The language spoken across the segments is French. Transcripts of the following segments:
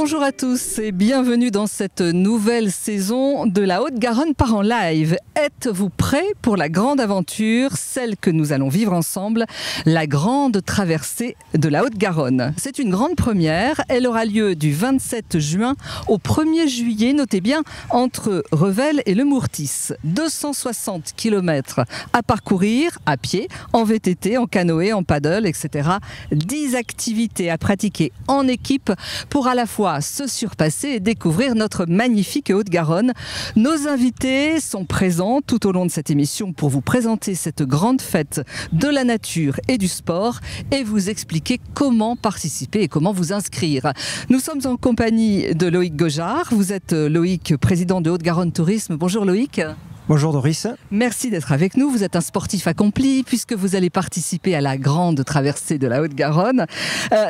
Bonjour à tous et bienvenue dans cette nouvelle saison de la Haute-Garonne part en live. Êtes-vous prêts pour la grande aventure, celle que nous allons vivre ensemble, la grande traversée de la Haute-Garonne? C'est une grande première, elle aura lieu du 27 juin au 1er juillet, notez bien, entre Revel et le Mourtis. 260 km à parcourir à pied, en VTT, en canoë, en paddle, etc. 10 activités à pratiquer en équipe pour à la fois se surpasser et découvrir notre magnifique Haute-Garonne. Nos invités sont présents tout au long de cette émission pour vous présenter cette grande fête de la nature et du sport et vous expliquer comment participer et comment vous inscrire. Nous sommes en compagnie de Loïc Gojard. Vous êtes Loïc, président de Haute-Garonne Tourisme. Bonjour Loïc. Bonjour Doris. Merci d'être avec nous. Vous êtes un sportif accompli puisque vous allez participer à la grande traversée de la Haute-Garonne.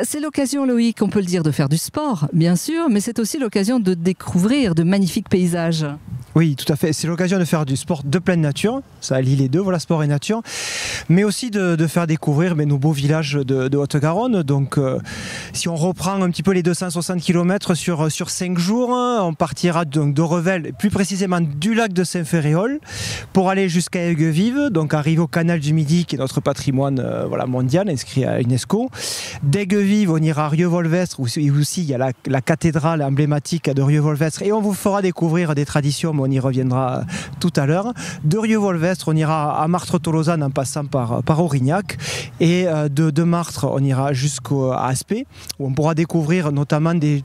C'est l'occasion, Loïc, on peut le dire, de faire du sport, bien sûr, mais c'est aussi l'occasion de découvrir de magnifiques paysages. Oui, tout à fait. C'est l'occasion de faire du sport de pleine nature. Ça allie les deux, voilà, sport et nature. Mais aussi de faire découvrir nos beaux villages de Haute-Garonne. Donc, si on reprend un petit peu les 260 km sur 5 jours, on partira donc de Revel, plus précisément du lac de Saint-Ferréol, pour aller jusqu'à Aigues-Vives, donc arriver au canal du Midi, qui est notre patrimoine mondial, inscrit à l'UNESCO. D'Aigues-Vives, on ira à Rieux-Volvestre, où aussi il y a la cathédrale emblématique de Rieux-Volvestre, et on vous fera découvrir des traditions. On y reviendra tout à l'heure. De Rieux-Volvestre, on ira à Martres-Tolosane en passant par Aurignac. Et de Martres, on ira jusqu'à Aspet, où on pourra découvrir notamment des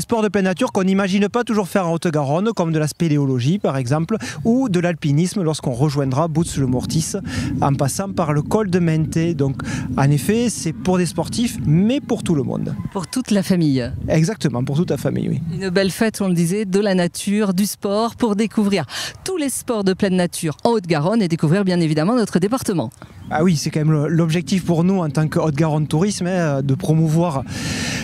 sports de pleine nature qu'on n'imagine pas toujours faire en Haute-Garonne, comme de la spéléologie par exemple, ou de l'alpinisme lorsqu'on rejoindra Boutz-le-Mortis en passant par le col de Menté. Donc en effet, c'est pour des sportifs, mais pour tout le monde. Pour toute la famille. Exactement, pour toute la famille, oui. Une belle fête, on le disait, de la nature, du sport, pour découvrir tous les sports de pleine nature en Haute-Garonne et découvrir bien évidemment notre département. Ah oui, c'est quand même l'objectif pour nous en tant que Haute-Garonne Tourisme, de promouvoir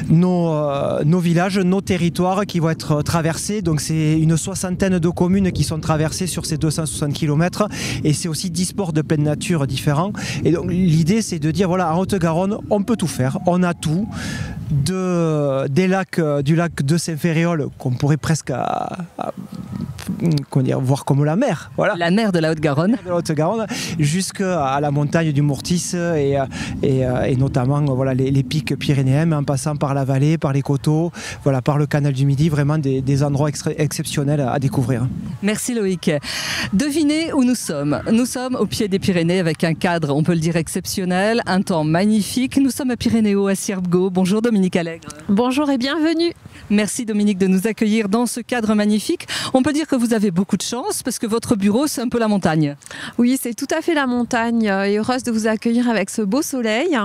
nos villages, nos territoires qui vont être traversés. Donc c'est une soixantaine de communes qui sont traversées sur ces 260 km et c'est aussi 10 sports de pleine nature différents. Et donc l'idée c'est de dire voilà, en Haute-Garonne on peut tout faire, on a tout. Du lac de Saint-Ferréol qu'on pourrait presque voir comme la mer. Voilà. La mer de la Haute-Garonne. Jusqu'à la montagne du Mourtis et notamment les pics pyrénéens en passant par la vallée, par les coteaux, par le canal du Midi, vraiment des endroits exceptionnels à découvrir. Merci Loïc. Devinez où nous sommes. Nous sommes au pied des Pyrénées avec un cadre, on peut le dire, exceptionnel, un temps magnifique. Nous sommes à Pyrénéo, à Sierpgo. Bonjour Dominique Allègre. Bonjour et bienvenue. Merci Dominique de nous accueillir dans ce cadre magnifique. On peut dire que vous avez beaucoup de chance parce que votre bureau c'est un peu la montagne. Oui, c'est tout à fait la montagne et heureuse de vous accueillir avec ce beau soleil.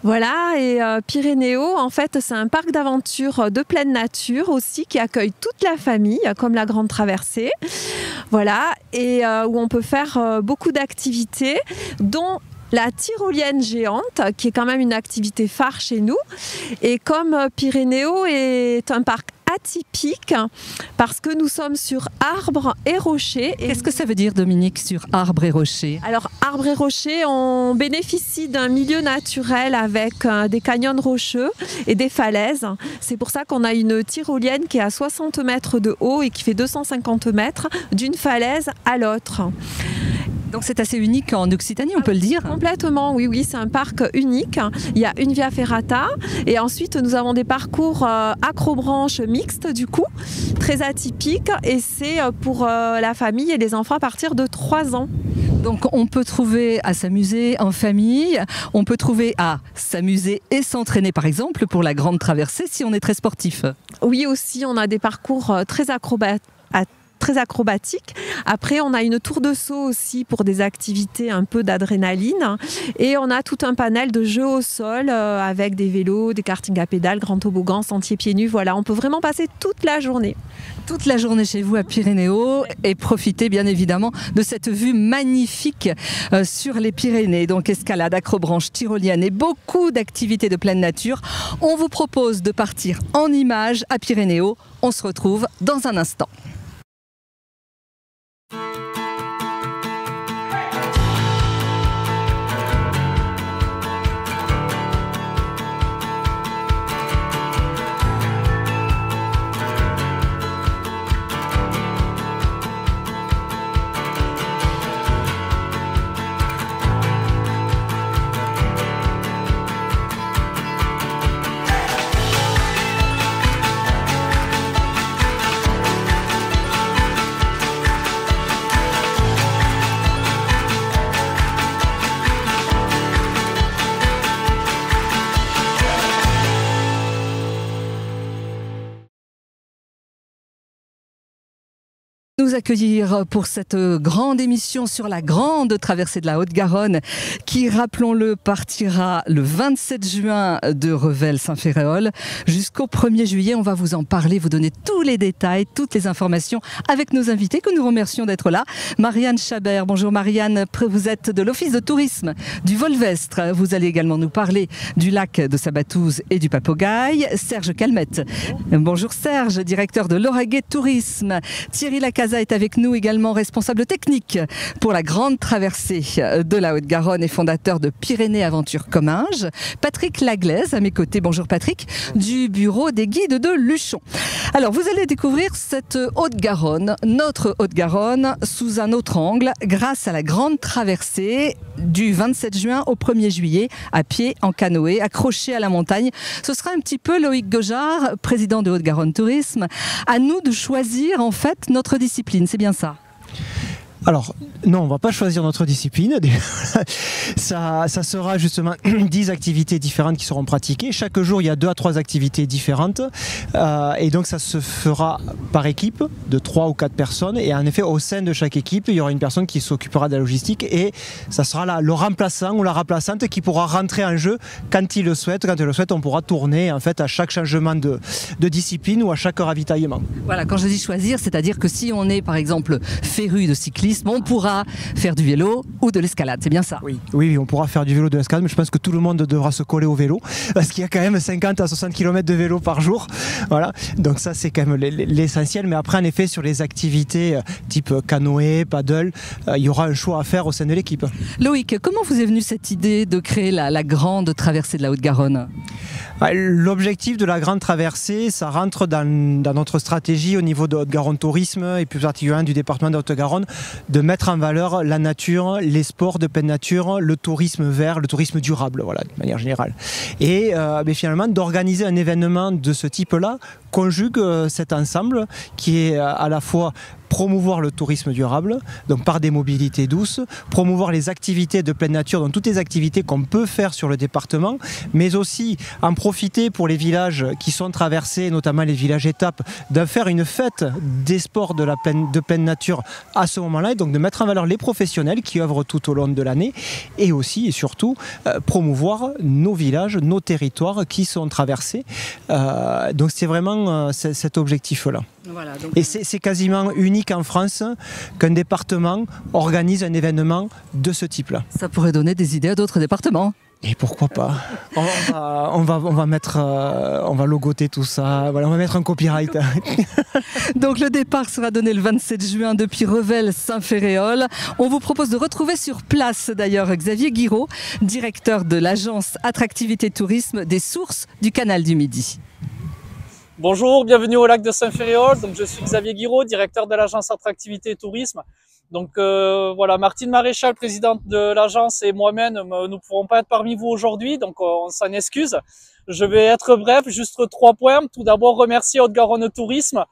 Voilà, et Pyrénéo en fait c'est un parc d'aventure de pleine nature aussi qui accueille toute la famille comme la grande traversée. Voilà, et où on peut faire beaucoup d'activités dont la tyrolienne géante, qui est quand même une activité phare chez nous. Et comme Pyrénéo est un parc atypique, parce que nous sommes sur arbres et rochers. Qu'est-ce que ça veut dire, Dominique, sur arbres et rochers? Alors, arbres et rochers, on bénéficie d'un milieu naturel avec des canyons rocheux et des falaises. C'est pour ça qu'on a une tyrolienne qui est à 60 mètres de haut et qui fait 250 mètres d'une falaise à l'autre. Donc c'est assez unique en Occitanie, on peut le dire. Complètement, oui, c'est un parc unique. Il y a une via ferrata et ensuite nous avons des parcours acrobranches mixtes du coup, très atypiques et c'est pour la famille et les enfants à partir de 3 ans. Donc on peut trouver à s'amuser en famille, on peut trouver à s'amuser et s'entraîner par exemple pour la grande traversée si on est très sportif. Oui aussi, on a des parcours très acrobatiques. Après, on a une tour de saut aussi pour des activités un peu d'adrénaline. Et on a tout un panel de jeux au sol avec des vélos, des kartings à pédales, grands toboggans, sentiers pieds nus. Voilà, on peut vraiment passer toute la journée. Toute la journée chez vous à Pyrénéo et profiter bien évidemment de cette vue magnifique sur les Pyrénées. Donc escalade, acrobranche, tyrolienne et beaucoup d'activités de pleine nature. On vous propose de partir en images à Pyrénéo. On se retrouve dans un instant. nous accueillir pour cette grande émission sur la grande traversée de la Haute-Garonne qui, rappelons-le, partira le 27 juin de Revel-Saint-Ferréol jusqu'au 1er juillet. On va vous en parler, vous donner tous les détails, toutes les informations avec nos invités que nous remercions d'être là. Marianne Chabert, bonjour Marianne, vous êtes de l'Office de tourisme du Volvestre. Vous allez également nous parler du lac de Sabatouze et du Papogaï. Serge Calmette, bonjour Serge, directeur de l'Oraguet Tourisme. Thierry Lacaza est avec nous également, responsable technique pour la grande traversée de la Haute-Garonne et fondateur de Pyrénées Aventure Comminges. Patrick Laglaise à mes côtés, bonjour Patrick, du bureau des guides de Luchon. Alors vous allez découvrir cette Haute-Garonne, notre Haute-Garonne, sous un autre angle grâce à la grande traversée du 27 juin au 1er juillet, à pied, en canoë, accroché à la montagne. Ce sera un petit peu Loïc Gojard, président de Haute-Garonne Tourisme. À nous de choisir en fait notre discipline, c'est bien ça? Alors, non, on ne va pas choisir notre discipline. Ça sera justement 10 activités différentes qui seront pratiquées. Chaque jour, il y a 2 à 3 activités différentes. Et donc, ça se fera par équipe de 3 ou 4 personnes. Et en effet, au sein de chaque équipe, il y aura une personne qui s'occupera de la logistique. Et ça sera là, le remplaçant ou la remplaçante qui pourra rentrer en jeu quand il le souhaite. Quand il le souhaite, on pourra tourner en fait à chaque changement de discipline ou à chaque ravitaillement. Voilà, quand je dis choisir, c'est-à-dire que si on est par exemple féru de cyclisme, on pourra faire du vélo ou de l'escalade, c'est bien ça? Oui, on pourra faire du vélo, de l'escalade, mais je pense que tout le monde devra se coller au vélo parce qu'il y a quand même 50 à 60 km de vélo par jour. Voilà, donc ça c'est quand même l'essentiel. Mais après, en effet, sur les activités type canoë, paddle, il y aura un choix à faire au sein de l'équipe. Loïc, comment vous est venue cette idée de créer la grande traversée de la Haute-Garonne? L'objectif de la grande traversée, ça rentre dans notre stratégie au niveau de Haute-Garonne Tourisme et plus particulièrement du département de Haute-Garonne, de mettre en valeur la nature, les sports de pleine nature, le tourisme vert, le tourisme durable, voilà, de manière générale. Et finalement, d'organiser un événement de ce type-là conjugue cet ensemble qui est à la fois promouvoir le tourisme durable, donc par des mobilités douces, promouvoir les activités de pleine nature, donc toutes les activités qu'on peut faire sur le département, mais aussi en profiter pour les villages qui sont traversés, notamment les villages étapes, de faire une fête des sports de pleine nature à ce moment-là, et donc de mettre en valeur les professionnels qui œuvrent tout au long de l'année, et aussi et surtout promouvoir nos villages, nos territoires qui sont traversés. Donc c'est vraiment cet objectif-là. Voilà, donc... Et c'est quasiment unique en France qu'un département organise un événement de ce type-là. Ça pourrait donner des idées à d'autres départements. Et pourquoi pas? On va logoter tout ça, voilà, on va mettre un copyright. Donc le départ sera donné le 27 juin depuis Revel-Saint-Ferréol. On vous propose de retrouver sur place d'ailleurs Xavier Guiraud, directeur de l'agence Attractivité Tourisme des Sources du Canal du Midi. Bonjour, bienvenue au lac de Saint-Ferréol. Donc, je suis Xavier Guiraud, directeur de l'agence Attractivité et Tourisme. Donc voilà, Martine Maréchal, présidente de l'agence, et moi-même, nous ne pourrons pas être parmi vous aujourd'hui, donc on s'en excuse. Je vais être bref, juste 3 points. Tout d'abord, remercier Haute-Garonne Tourisme,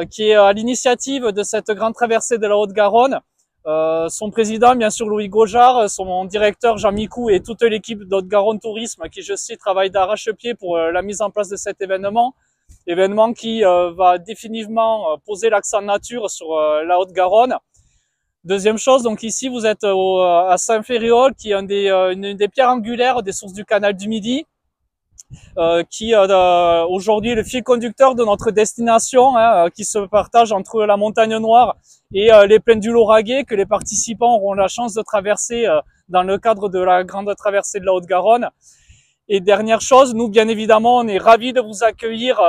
qui est à l'initiative de cette grande traversée de la Haute-Garonne. Son président, bien sûr, Loïc Gojard, son directeur Jean Micou et toute l'équipe d'Haute-Garonne Tourisme, qui je sais travaille d'arrache-pied pour la mise en place de cet événement qui va définitivement poser l'accent nature sur la Haute-Garonne. Deuxième chose, donc ici vous êtes à Saint-Ferréol, qui est une des pierres angulaires des sources du canal du Midi, qui aujourd'hui est le fil conducteur de notre destination, qui se partage entre la Montagne Noire et les plaines du Lauragais, que les participants auront la chance de traverser dans le cadre de la grande traversée de la Haute-Garonne. Et dernière chose, nous bien évidemment, on est ravis de vous accueillir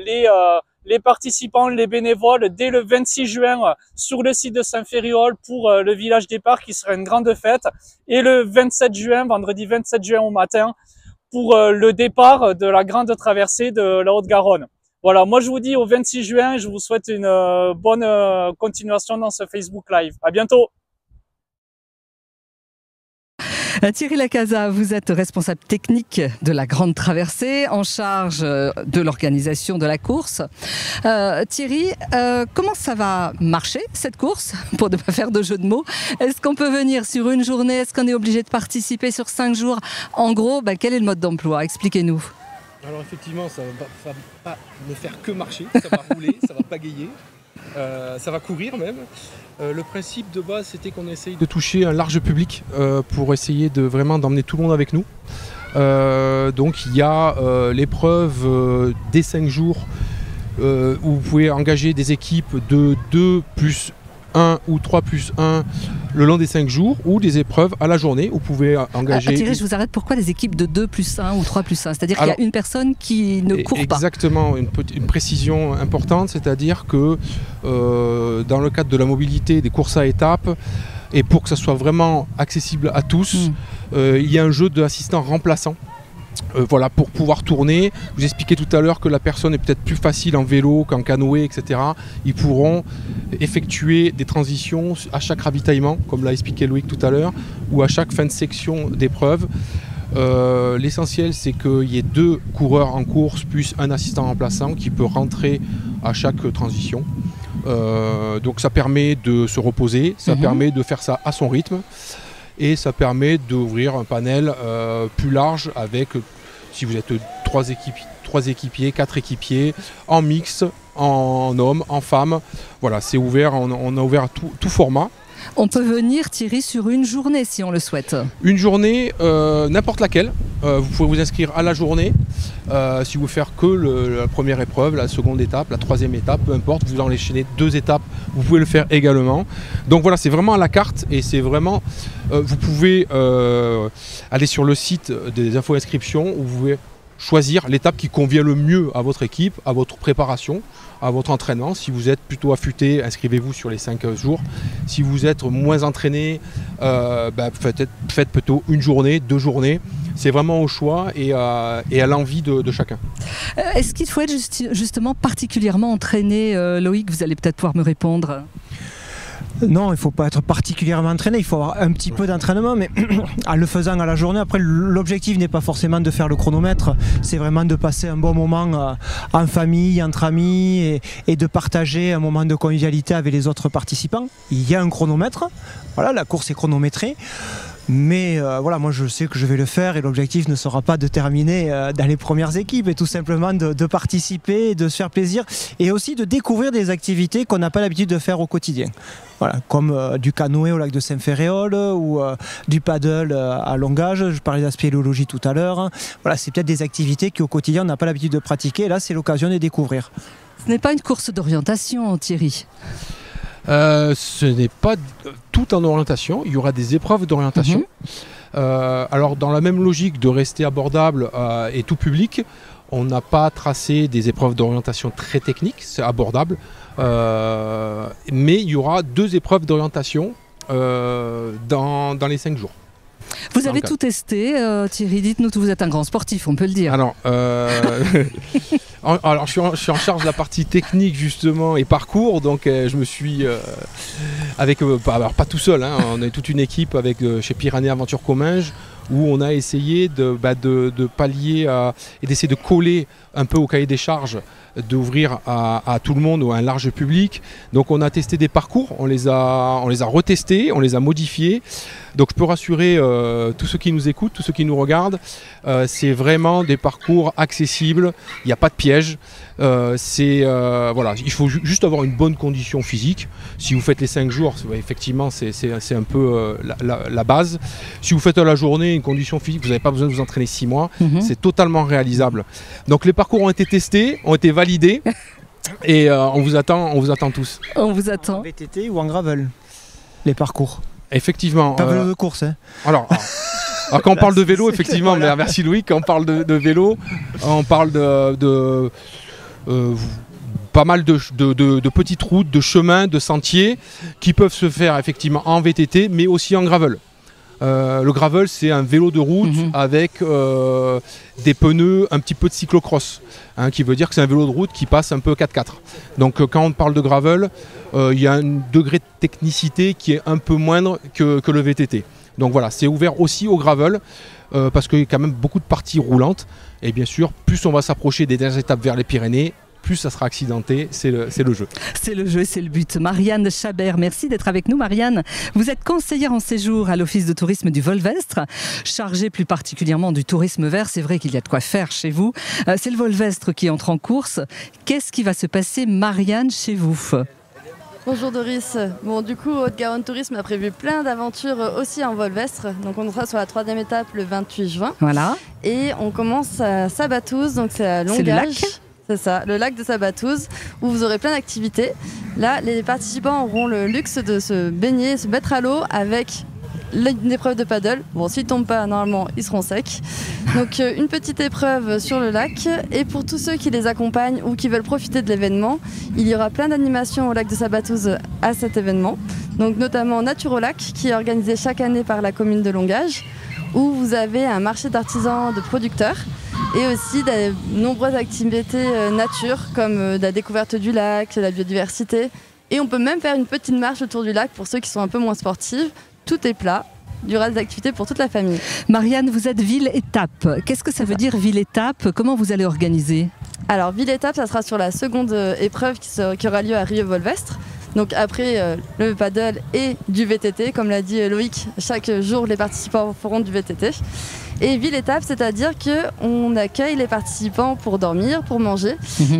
les participants, les bénévoles, dès le 26 juin sur le site de Saint-Ferréol pour le village départ qui sera une grande fête, et le 27 juin, vendredi 27 juin au matin, pour le départ de la grande traversée de la Haute-Garonne. Voilà, moi je vous dis au 26 juin et je vous souhaite une bonne continuation dans ce Facebook Live. À bientôt. Thierry Lacaza, vous êtes responsable technique de la grande traversée, en charge de l'organisation de la course. Thierry, comment ça va marcher cette course, pour ne pas faire de jeu de mots? Est-ce qu'on peut venir sur une journée? Est-ce qu'on est obligé de participer sur 5 jours? En gros, quel est le mode d'emploi? Expliquez-nous. Alors effectivement, ça va pas ne faire que marcher, ça va rouler, ça va pagayer. Ça va courir même. Le principe de base, c'était qu'on essaye de toucher un large public pour essayer de vraiment d'emmener tout le monde avec nous. Donc il y a l'épreuve des 5 jours où vous pouvez engager des équipes de 2 plus 1 ou 3 plus 1 le long des 5 jours, ou des épreuves à la journée où vous pouvez engager... Thierry, je vous arrête, pourquoi des équipes de 2 plus 1 ou 3 plus 1 ? C'est-à-dire qu'il y a une personne qui ne court pas. Exactement, une précision importante, c'est-à-dire que dans le cadre de la mobilité, des courses à étapes, et pour que ça soit vraiment accessible à tous, il y a un jeu d'assistant remplaçant. Voilà, pour pouvoir tourner. Je vous expliquais tout à l'heure que la personne est peut-être plus facile en vélo qu'en canoë, etc. Ils pourront effectuer des transitions à chaque ravitaillement, comme l'a expliqué Loïc tout à l'heure, ou à chaque fin de section d'épreuve. L'essentiel, c'est qu'il y ait 2 coureurs en course plus un assistant remplaçant qui peut rentrer à chaque transition. Donc ça permet de se reposer, ça permet de faire ça à son rythme. Et ça permet d'ouvrir un panel plus large avec, si vous êtes 3 équipiers, 4 équipiers, en mix, en hommes, en femmes. Voilà, c'est ouvert, on a ouvert à tout format. On peut venir, Thierry, sur une journée si on le souhaite. Une journée, n'importe laquelle. Vous pouvez vous inscrire à la journée. Si vous faites que la première épreuve, la seconde étape, la troisième étape, peu importe, vous enchaînez 2 étapes, vous pouvez le faire également. Donc voilà, c'est vraiment à la carte et c'est vraiment... vous pouvez aller sur le site des info-inscriptions où vous pouvez choisir l'étape qui convient le mieux à votre équipe, à votre préparation, à votre entraînement. Si vous êtes plutôt affûté, inscrivez-vous sur les 5 jours. Si vous êtes moins entraîné, faites plutôt 1 journée, 2 journées. C'est vraiment au choix et à l'envie de chacun. Est-ce qu'il faut être justement particulièrement entraîné, Loïc ? Vous allez peut-être pouvoir me répondre. Non, il ne faut pas être particulièrement entraîné, il faut avoir un petit peu d'entraînement, mais en le faisant à la journée, après l'objectif n'est pas forcément de faire le chronomètre, c'est vraiment de passer un bon moment en famille, entre amis, et de partager un moment de convivialité avec les autres participants. Il y a un chronomètre, voilà, la course est chronométrée. Mais voilà, moi je sais que je vais le faire et l'objectif ne sera pas de terminer dans les premières équipes et tout simplement de participer, de se faire plaisir et aussi de découvrir des activités qu'on n'a pas l'habitude de faire au quotidien. Voilà, comme du canoë au lac de Saint-Ferréol ou du paddle à Longage, je parlais de la spéléologie tout à l'heure. Voilà, c'est peut-être des activités qu'au quotidien on n'a pas l'habitude de pratiquer et là c'est l'occasion de découvrir. Ce n'est pas une course d'orientation, Thierry. Ce n'est pas tout en orientation, il y aura des épreuves d'orientation. Alors dans la même logique de rester abordable et tout public, on n'a pas tracé des épreuves d'orientation très techniques, c'est abordable, mais il y aura 2 épreuves d'orientation dans les 5 jours. Vous avez tout testé, Thierry, dites-nous, vous êtes un grand sportif, on peut le dire. Alors je suis en charge de la partie technique justement et parcours, donc je me suis avec, alors pas tout seul, hein, on est toute une équipe avec chez Pyrénées Aventure Comminges où on a essayé de pallier et d'essayer de coller un peu au cahier des charges, d'ouvrir à tout le monde ou à un large public. Donc on a testé des parcours, on les a retestés, on les a modifiés. Donc je peux rassurer tous ceux qui nous écoutent, tous ceux qui nous regardent, c'est vraiment des parcours accessibles, il n'y a pas de piège. Voilà, il faut juste avoir une bonne condition physique. Si vous faites les 5 jours, effectivement c'est un peu la base. Si vous faites à la journée une condition physique, vous n'avez pas besoin de vous entraîner 6 mois, c'est totalement réalisable. Donc les parcours ont été testés, ont été validés et on vous attend tous. On vous attend. En VTT ou en gravel, les parcours. Effectivement. Pas vélo de course, hein. Alors quand on parle de vélo, effectivement, voilà. Merci Louis, quand on parle de vélo, on parle de pas mal de petites routes, de chemins, de sentiers qui peuvent se faire effectivement en VTT, mais aussi en gravel. Le gravel, c'est un vélo de route avec des pneus, un petit peu de cyclocross, hein, qui veut dire que c'est un vélo de route qui passe un peu 4x4. Donc quand on parle de gravel, il y a un degré de technicité qui est un peu moindre que le VTT. Donc voilà, c'est ouvert aussi au gravel parce qu'il y a quand même beaucoup de parties roulantes. Et bien sûr, plus on va s'approcher des dernières étapes vers les Pyrénées, plus ça sera accidenté, c'est le jeu. C'est le jeu, c'est le but. Marianne Chabert, merci d'être avec nous. Marianne, vous êtes conseillère en séjour à l'Office de tourisme du Volvestre, chargée plus particulièrement du tourisme vert. C'est vrai qu'il y a de quoi faire chez vous. C'est le Volvestre qui entre en course. Qu'est-ce qui va se passer, Marianne, chez vous ? Bonjour Doris. Bon, du coup, Haute-Garonne Tourisme a prévu plein d'aventures aussi en Volvestre. Donc on sera sur la 3e étape le 28 juin. Voilà. Et on commence à Sabatouze, donc c'est à Longage. C'est le lac ? C'est ça, le lac de Sabatouze, où vous aurez plein d'activités. Là, les participants auront le luxe de se baigner, se mettre à l'eau avec une épreuve de paddle. Bon, s'ils ne tombent pas, normalement, ils seront secs. Donc, une petite épreuve sur le lac. Et pour tous ceux qui les accompagnent ou qui veulent profiter de l'événement, il y aura plein d'animations au lac de Sabatouze à cet événement. Donc, notamment Nature au lac, qui est organisé chaque année par la commune de Longage, où vous avez un marché d'artisans, de producteurs, et aussi de nombreuses activités nature, comme la découverte du lac, la biodiversité. Et on peut même faire une petite marche autour du lac pour ceux qui sont un peu moins sportifs. Tout est plat. Il y aura des activités pour toute la famille. Marianne, vous êtes ville-étape. Qu'est-ce que ça veut dire ville-étape ? Comment vous allez organiser ? Alors, ville-étape, ça sera sur la seconde épreuve qui aura lieu à Rieux-Volvestre. Donc après le paddle et du VTT, comme l'a dit Loïc, chaque jour les participants feront du VTT. Et ville-étape, c'est-à-dire qu'on accueille les participants pour dormir, pour manger.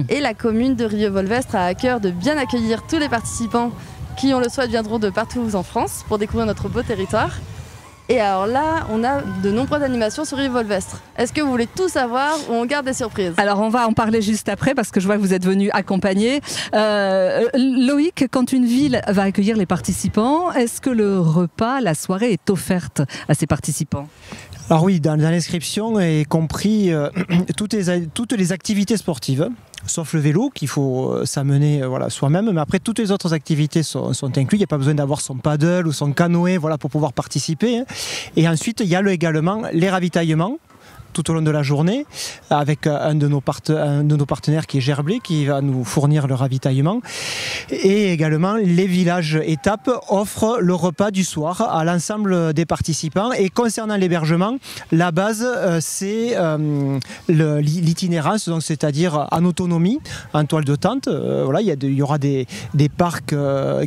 Et la commune de Rieux-Volvestre a à cœur de bien accueillir tous les participants qui, on le souhaite, viendront de partout en France pour découvrir notre beau territoire. Et alors là, on a de nombreuses animations sur Rieux-Volvestre. Est-ce que vous voulez tout savoir ou on garde des surprises ? Alors on va en parler juste après parce que je vois que vous êtes venu accompagner. Loïc, quand une ville va accueillir les participants, est-ce que le repas, la soirée est offerte à ces participants ? Alors oui, dans l'inscription est compris toutes les activités sportives, sauf le vélo qu'il faut s'amener soi-même, mais après toutes les autres activités sont incluses. Il n'y a pas besoin d'avoir son paddle ou son canoë pour pouvoir participer. Et ensuite, il y a également les ravitaillements tout au long de la journée avec un de nos partenaires qui est Gerblé qui va nous fournir le ravitaillement, et également les villages étapes offrent le repas du soir à l'ensemble des participants. Et concernant l'hébergement, la base c'est l'itinérance, donc c'est-à-dire en autonomie, en toile de tente. Il y aura des parcs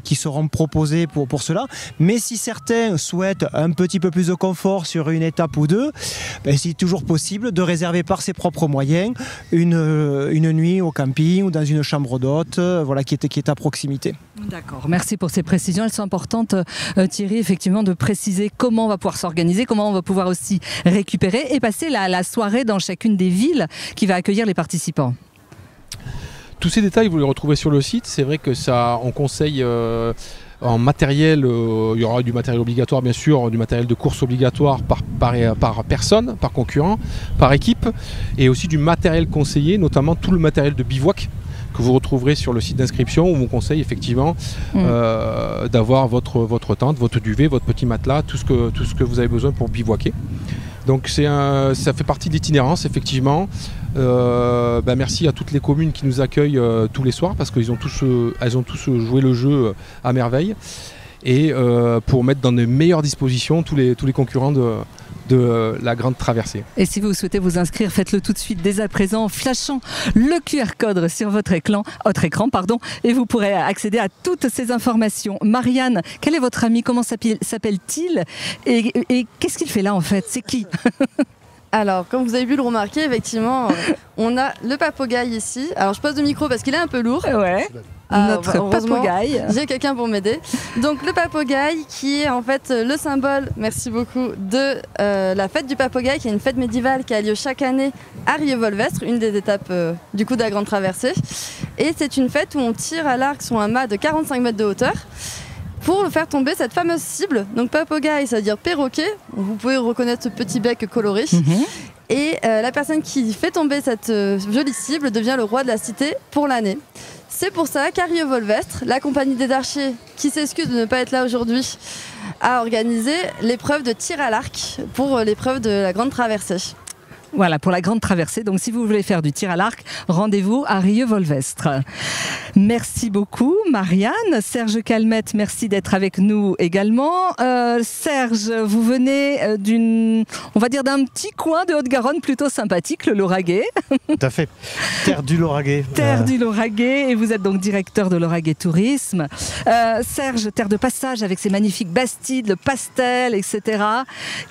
qui seront proposés pour cela, mais si certains souhaitent un petit peu plus de confort sur une étape ou deux, c'est toujours possible de réserver par ses propres moyens une nuit au camping ou dans une chambre d'hôte qui est à proximité. D'accord, merci pour ces précisions. Elles sont importantes, Thierry, effectivement, de préciser comment on va pouvoir s'organiser, comment on va pouvoir aussi récupérer et passer la soirée dans chacune des villes qui va accueillir les participants. Tous ces détails, vous les retrouvez sur le site. C'est vrai que on conseille... En matériel, il y aura du matériel obligatoire bien sûr, du matériel de course obligatoire par personne, par concurrent, par équipe, et aussi du matériel conseillé, notamment tout le matériel de bivouac que vous retrouverez sur le site d'inscription, où on vous conseille effectivement d'avoir votre tente, votre duvet, votre petit matelas, tout ce que vous avez besoin pour bivouaquer. Donc ça fait partie de l'itinérance effectivement. Merci à toutes les communes qui nous accueillent tous les soirs parce qu'elles ont tous joué le jeu à merveille, et pour mettre dans de meilleures dispositions tous les concurrents de la grande traversée. Et si vous souhaitez vous inscrire, faites-le tout de suite dès à présent en flashant le QR code sur votre écran, et vous pourrez accéder à toutes ces informations. Marianne, quel est votre ami? Comment s'appelle-t-il et qu'est-ce qu'il fait là en fait? C'est qui? Alors, comme vous avez pu le remarquer, effectivement, on a le papogaï ici. Alors, je pose le micro parce qu'il est un peu lourd. Ouais. Notre papogaï. J'ai quelqu'un pour m'aider. Donc, le papogaï qui est en fait le symbole, merci beaucoup, de la fête du papogaï, qui est une fête médiévale qui a lieu chaque année à Rieux-Volvestre, une des étapes du coup de la Grande Traversée. Et c'est une fête où on tire à l'arc sur un mât de 45 mètres de hauteur pour faire tomber cette fameuse cible. Donc papogaï, ça veut dire perroquet. Vous pouvez reconnaître ce petit bec coloré. Et la personne qui fait tomber cette jolie cible devient le roi de la cité pour l'année. C'est pour ça qu'à Rieux-Volvestre, la compagnie des archers, qui s'excuse de ne pas être là aujourd'hui, a organisé l'épreuve de tir à l'arc pour l'épreuve de la Grande Traversée. Voilà, pour la Grande Traversée. Donc, si vous voulez faire du tir à l'arc, rendez-vous à Rieux-Volvestre. Merci beaucoup, Marianne. Serge Calmette, merci d'être avec nous également. Serge, vous venez d'un petit coin de Haute-Garonne plutôt sympathique, le Lauragais. Tout à fait. Terre du Lauragais. Terre du Lauragais, et vous êtes donc directeur de Lauragais Tourisme. Serge, terre de passage avec ses magnifiques bastides, le pastel, etc.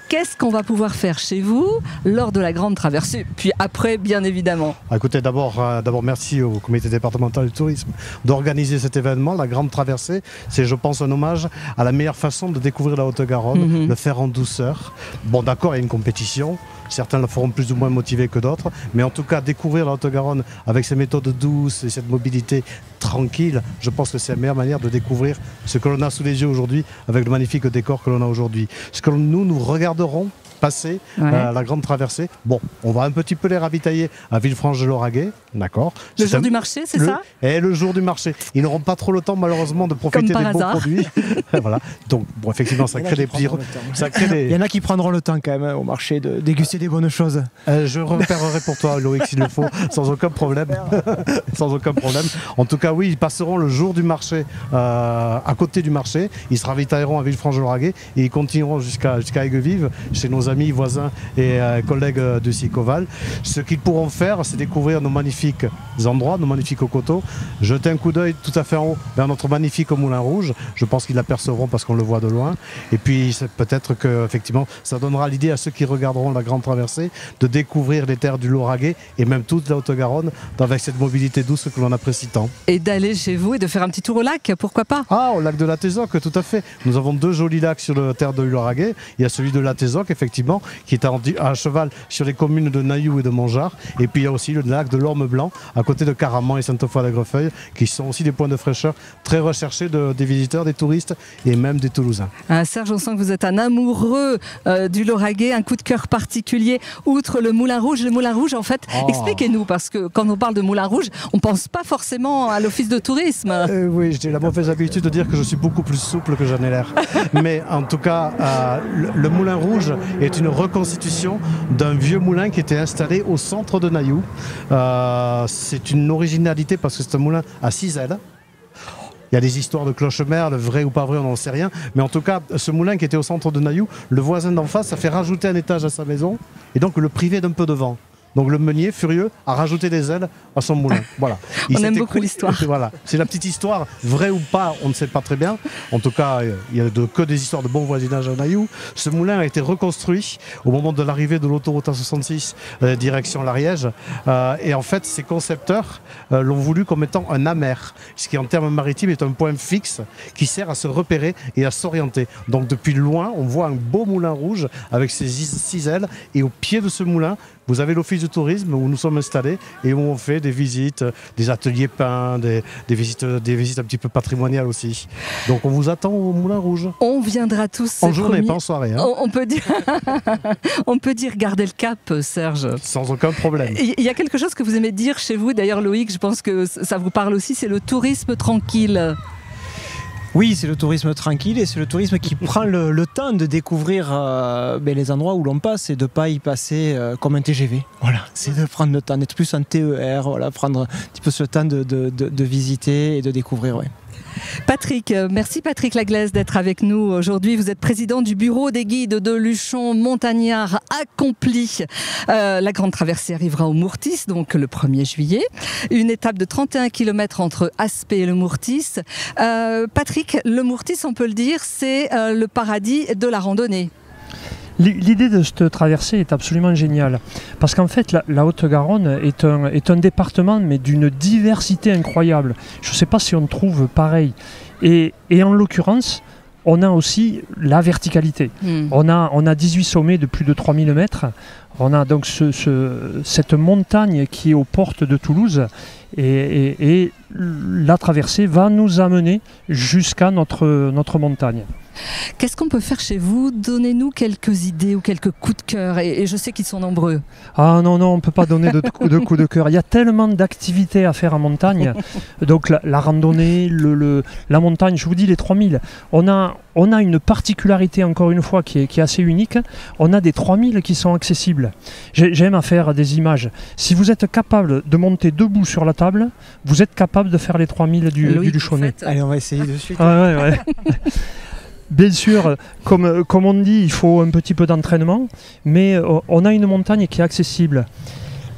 Qu'est-ce qu'on va pouvoir faire chez vous lors de la Grande grande traversée, puis après, bien évidemment. Écoutez, d'abord merci au comité départemental du tourisme d'organiser cet événement, la grande traversée. C'est, je pense, un hommage à la meilleure façon de découvrir la Haute-Garonne, le faire en douceur. Bon, d'accord, il y a une compétition. Certains le feront plus ou moins motivés que d'autres. Mais en tout cas, découvrir la Haute-Garonne avec ses méthodes douces et cette mobilité tranquille, je pense que c'est la meilleure manière de découvrir ce que l'on a sous les yeux aujourd'hui avec le magnifique décor que l'on a aujourd'hui. Ce que nous regarderons passer la grande traversée. Bon, on va un petit peu les ravitailler à Villefranche-de-Lauragais, d'accord. Le jour du marché, c'est ça? Et le jour du marché. Ils n'auront pas trop le temps, malheureusement, de profiter des beaux produits. Voilà. Donc, bon, effectivement, ça crée des petits... Il y en a qui prendront le temps quand même au marché de déguster des bonnes choses. Je repérerai pour toi, Loïc, s'il le faut, sans aucun problème. Sans aucun problème. En tout cas, oui, ils passeront le jour du marché à côté du marché. Ils se ravitailleront à Villefranche-de-Lauragais et ils continueront jusqu'à Aigues-Vives, chez nos amis, voisins et collègues de Sicoval. Ce qu'ils pourront faire, c'est découvrir nos magnifiques endroits, nos magnifiques coteaux, jeter un coup d'œil tout à fait en haut vers notre magnifique Moulin Rouge. Je pense qu'ils l'apercevront parce qu'on le voit de loin. Et puis peut-être que effectivement, ça donnera l'idée à ceux qui regarderont la grande traversée de découvrir les terres du Lauragais et même toute la Haute-Garonne avec cette mobilité douce que l'on apprécie tant. Et d'aller chez vous et de faire un petit tour au lac, pourquoi pas? Ah, au lac de la Tézoc, tout à fait. Nous avons deux jolis lacs sur la terre de Lauragais. Il y a celui de la Tézoc, effectivement, qui est à cheval sur les communes de Nailloux et de Montgeard. Et puis il y a aussi le lac de l'Orme Blanc, à côté de Caraman et Sainte-Foy-la-Grefeuille, qui sont aussi des points de fraîcheur très recherchés des visiteurs, des touristes et même des Toulousains. Serge, on sent que vous êtes un amoureux du Lauragais, un coup de cœur particulier, outre le Moulin Rouge. Le Moulin Rouge, en fait, expliquez-nous, parce que quand on parle de Moulin Rouge, on ne pense pas forcément à l'office de tourisme. Oui, j'ai la mauvaise habitude de dire que je suis beaucoup plus souple que j'en ai l'air. Mais en tout cas, le Moulin Rouge est une reconstitution d'un vieux moulin qui était installé au centre de Nailloux. C'est une originalité parce que c'est un moulin à 6 ailes. Il y a des histoires de cloche-merle, vrai ou pas vrai, on n'en sait rien. Mais en tout cas, ce moulin qui était au centre de Nailloux, le voisin d'en face a fait rajouter un étage à sa maison et donc le priver d'un peu de vent. Donc le meunier, furieux, a rajouté des ailes à son moulin. Voilà. On aime beaucoup l'histoire. Voilà. C'est la petite histoire, vraie ou pas, on ne sait pas très bien. En tout cas, il n'y a que des histoires de bon voisinage à Nailloux. Ce moulin a été reconstruit au moment de l'arrivée de l'autoroute A66 direction l'Ariège. Et en fait, ces concepteurs l'ont voulu comme étant un amer, ce qui en termes maritimes est un point fixe qui sert à se repérer et à s'orienter. Donc depuis loin, on voit un beau moulin rouge avec ses 6 ailes. Et au pied de ce moulin, vous avez l'office du tourisme où nous sommes installés et où on fait des visites, des ateliers peints, des visites un petit peu patrimoniales aussi. Donc on vous attend au Moulin Rouge. On viendra tous en journée, pas en soirée. Hein. On peut dire garder le cap, Serge. Sans aucun problème. Il y a quelque chose que vous aimez dire chez vous, d'ailleurs Loïc, je pense que ça vous parle aussi, c'est le tourisme tranquille. Oui, c'est le tourisme tranquille et c'est le tourisme qui prend le temps de découvrir les endroits où l'on passe et de ne pas y passer comme un TGV. Voilà, c'est de prendre le temps, d'être plus un TER, voilà, prendre un petit peu ce temps de visiter et de découvrir. Ouais. Patrick, merci Patrick Laglaise d'être avec nous aujourd'hui. Vous êtes président du bureau des guides de Luchon Montagnard Accompli. La grande traversée arrivera au Mourtis, donc le 1er juillet. Une étape de 31 km entre Aspet et le Mourtis. Patrick, le Mourtis, on peut le dire, c'est le paradis de la randonnée. L'idée de cette traversée est absolument géniale parce qu'en fait la Haute-Garonne est un département mais d'une diversité incroyable. Je ne sais pas si on trouve pareil. Et en l'occurrence, on a aussi la verticalité. On a 18 sommets de plus de 3000 mètres. On a donc cette montagne qui est aux portes de Toulouse et la traversée va nous amener jusqu'à notre montagne. Qu'est-ce qu'on peut faire chez vous? Donnez-nous quelques idées ou quelques coups de cœur, et je sais qu'ils sont nombreux. Ah non, on ne peut pas donner de coups de cœur. Il y a tellement d'activités à faire en montagne. Donc la randonnée, la montagne, je vous dis les 3000. On a une particularité encore une fois qui est assez unique. On a des 3000 qui sont accessibles. J'aime à faire des images. Si vous êtes capable de monter debout sur la table, vous êtes capable de faire les 3000 du Luchonnais. Allez, on va essayer de suite. Ouais. Bien sûr, comme on dit, il faut un petit peu d'entraînement, mais on a une montagne qui est accessible.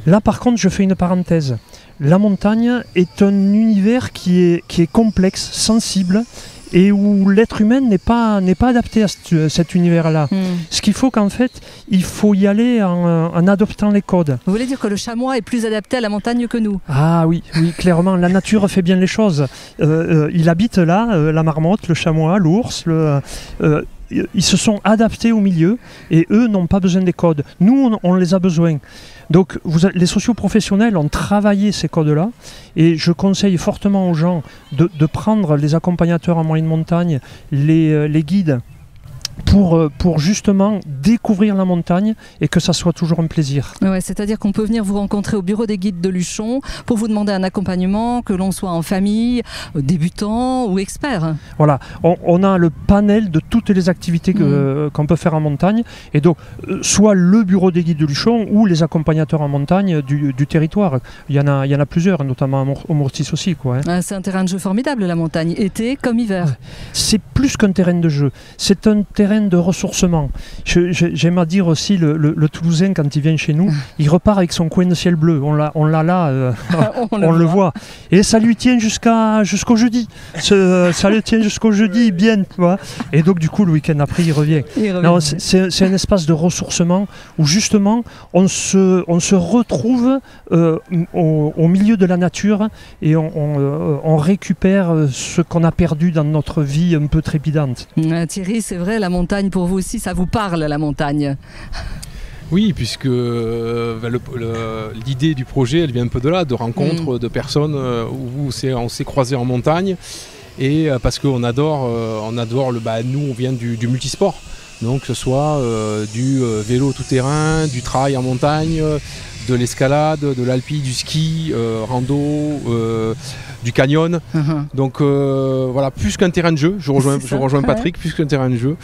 Là, par contre, je fais une parenthèse. La montagne est un univers qui est complexe, sensible, et où l'être humain n'est pas adapté à cet univers-là. Ce qu'il faut qu'en fait, il faut y aller en adoptant les codes. Vous voulez dire que le chamois est plus adapté à la montagne que nous? Ah oui, clairement, la nature fait bien les choses. Il habite là, la marmotte, le chamois, l'ours, ils se sont adaptés au milieu et eux n'ont pas besoin des codes. Nous, on les a besoin. Donc les socioprofessionnels ont travaillé ces codes-là et je conseille fortement aux gens de prendre les accompagnateurs en moyenne montagne, les guides, pour justement découvrir la montagne et que ça soit toujours un plaisir. Ouais, c'est-à-dire qu'on peut venir vous rencontrer au bureau des guides de Luchon pour vous demander un accompagnement, que l'on soit en famille, débutant ou expert. Voilà, on a le panel de toutes les activités qu'on peut faire en montagne et donc soit le bureau des guides de Luchon ou les accompagnateurs en montagne du territoire. Il y en a plusieurs, notamment au Mortis aussi, quoi, hein. Ah, c'est un terrain de jeu formidable, la montagne, été comme hiver. C'est plus qu'un terrain de jeu, c'est un terrain de ressourcement. J'aime à dire aussi le Toulousain, quand il vient chez nous, il repart avec son coin de ciel bleu. On l'a là, on le voit. Et ça lui tient jusqu'au jeudi. Ça lui tient jusqu'au jeudi, bien. Tu vois. Et donc, du coup, le week-end après, il revient. C'est un espace de ressourcement où, justement, on se retrouve au milieu de la nature et on récupère ce qu'on a perdu dans notre vie un peu trépidante. Thierry, c'est vrai, la montagne, pour vous aussi, ça vous parle, la montagne? Oui, puisque l'idée du projet, elle vient un peu de là, de rencontres de personnes où on s'est croisés en montagne, et parce qu'on adore, nous on vient du multisport, donc que ce soit du vélo tout-terrain, du trail en montagne, de l'escalade, de l'alpi, du ski, rando, du canyon. Donc voilà, plus qu'un terrain de jeu, je rejoins Patrick, plus qu'un terrain de jeu,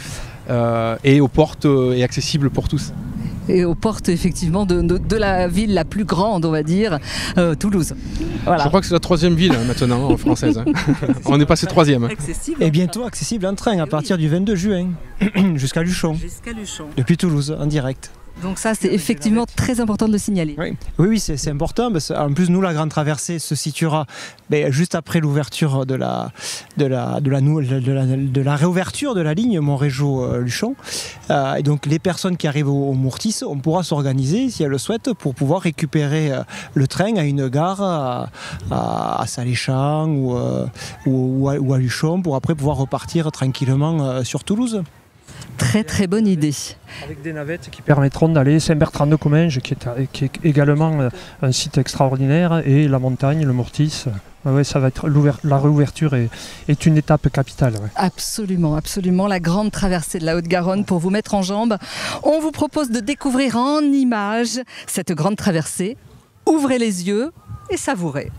et aux portes et accessible pour tous. Et aux portes effectivement de la ville la plus grande, on va dire, Toulouse. Voilà. Je crois que c'est la 3e ville maintenant française. On est passé 3e. Accessible. Et bientôt accessible en train à partir du 22 juin jusqu'à Luchon. Depuis Toulouse, en direct. Donc ça, c'est effectivement très important de le signaler. Oui, c'est important. Parce en plus, nous, la grande traversée se situera juste après l'ouverture de la réouverture de la ligne Montrégeau-Luchon. Et donc, les personnes qui arrivent au Mortis, on pourra s'organiser, si elles le souhaitent, pour pouvoir récupérer le train à une gare à Saléchamps ou à Luchon, pour après pouvoir repartir tranquillement sur Toulouse. Très très bonne idée. Avec des navettes qui permettront d'aller Saint-Bertrand-de-Comminges, qui est également un site extraordinaire, et la montagne, le Mortis. Ouais, ça va être la réouverture est une étape capitale. Ouais. Absolument, absolument. La grande traversée de la Haute-Garonne pour vous mettre en jambes. On vous propose de découvrir en images cette grande traversée. Ouvrez les yeux et savourez.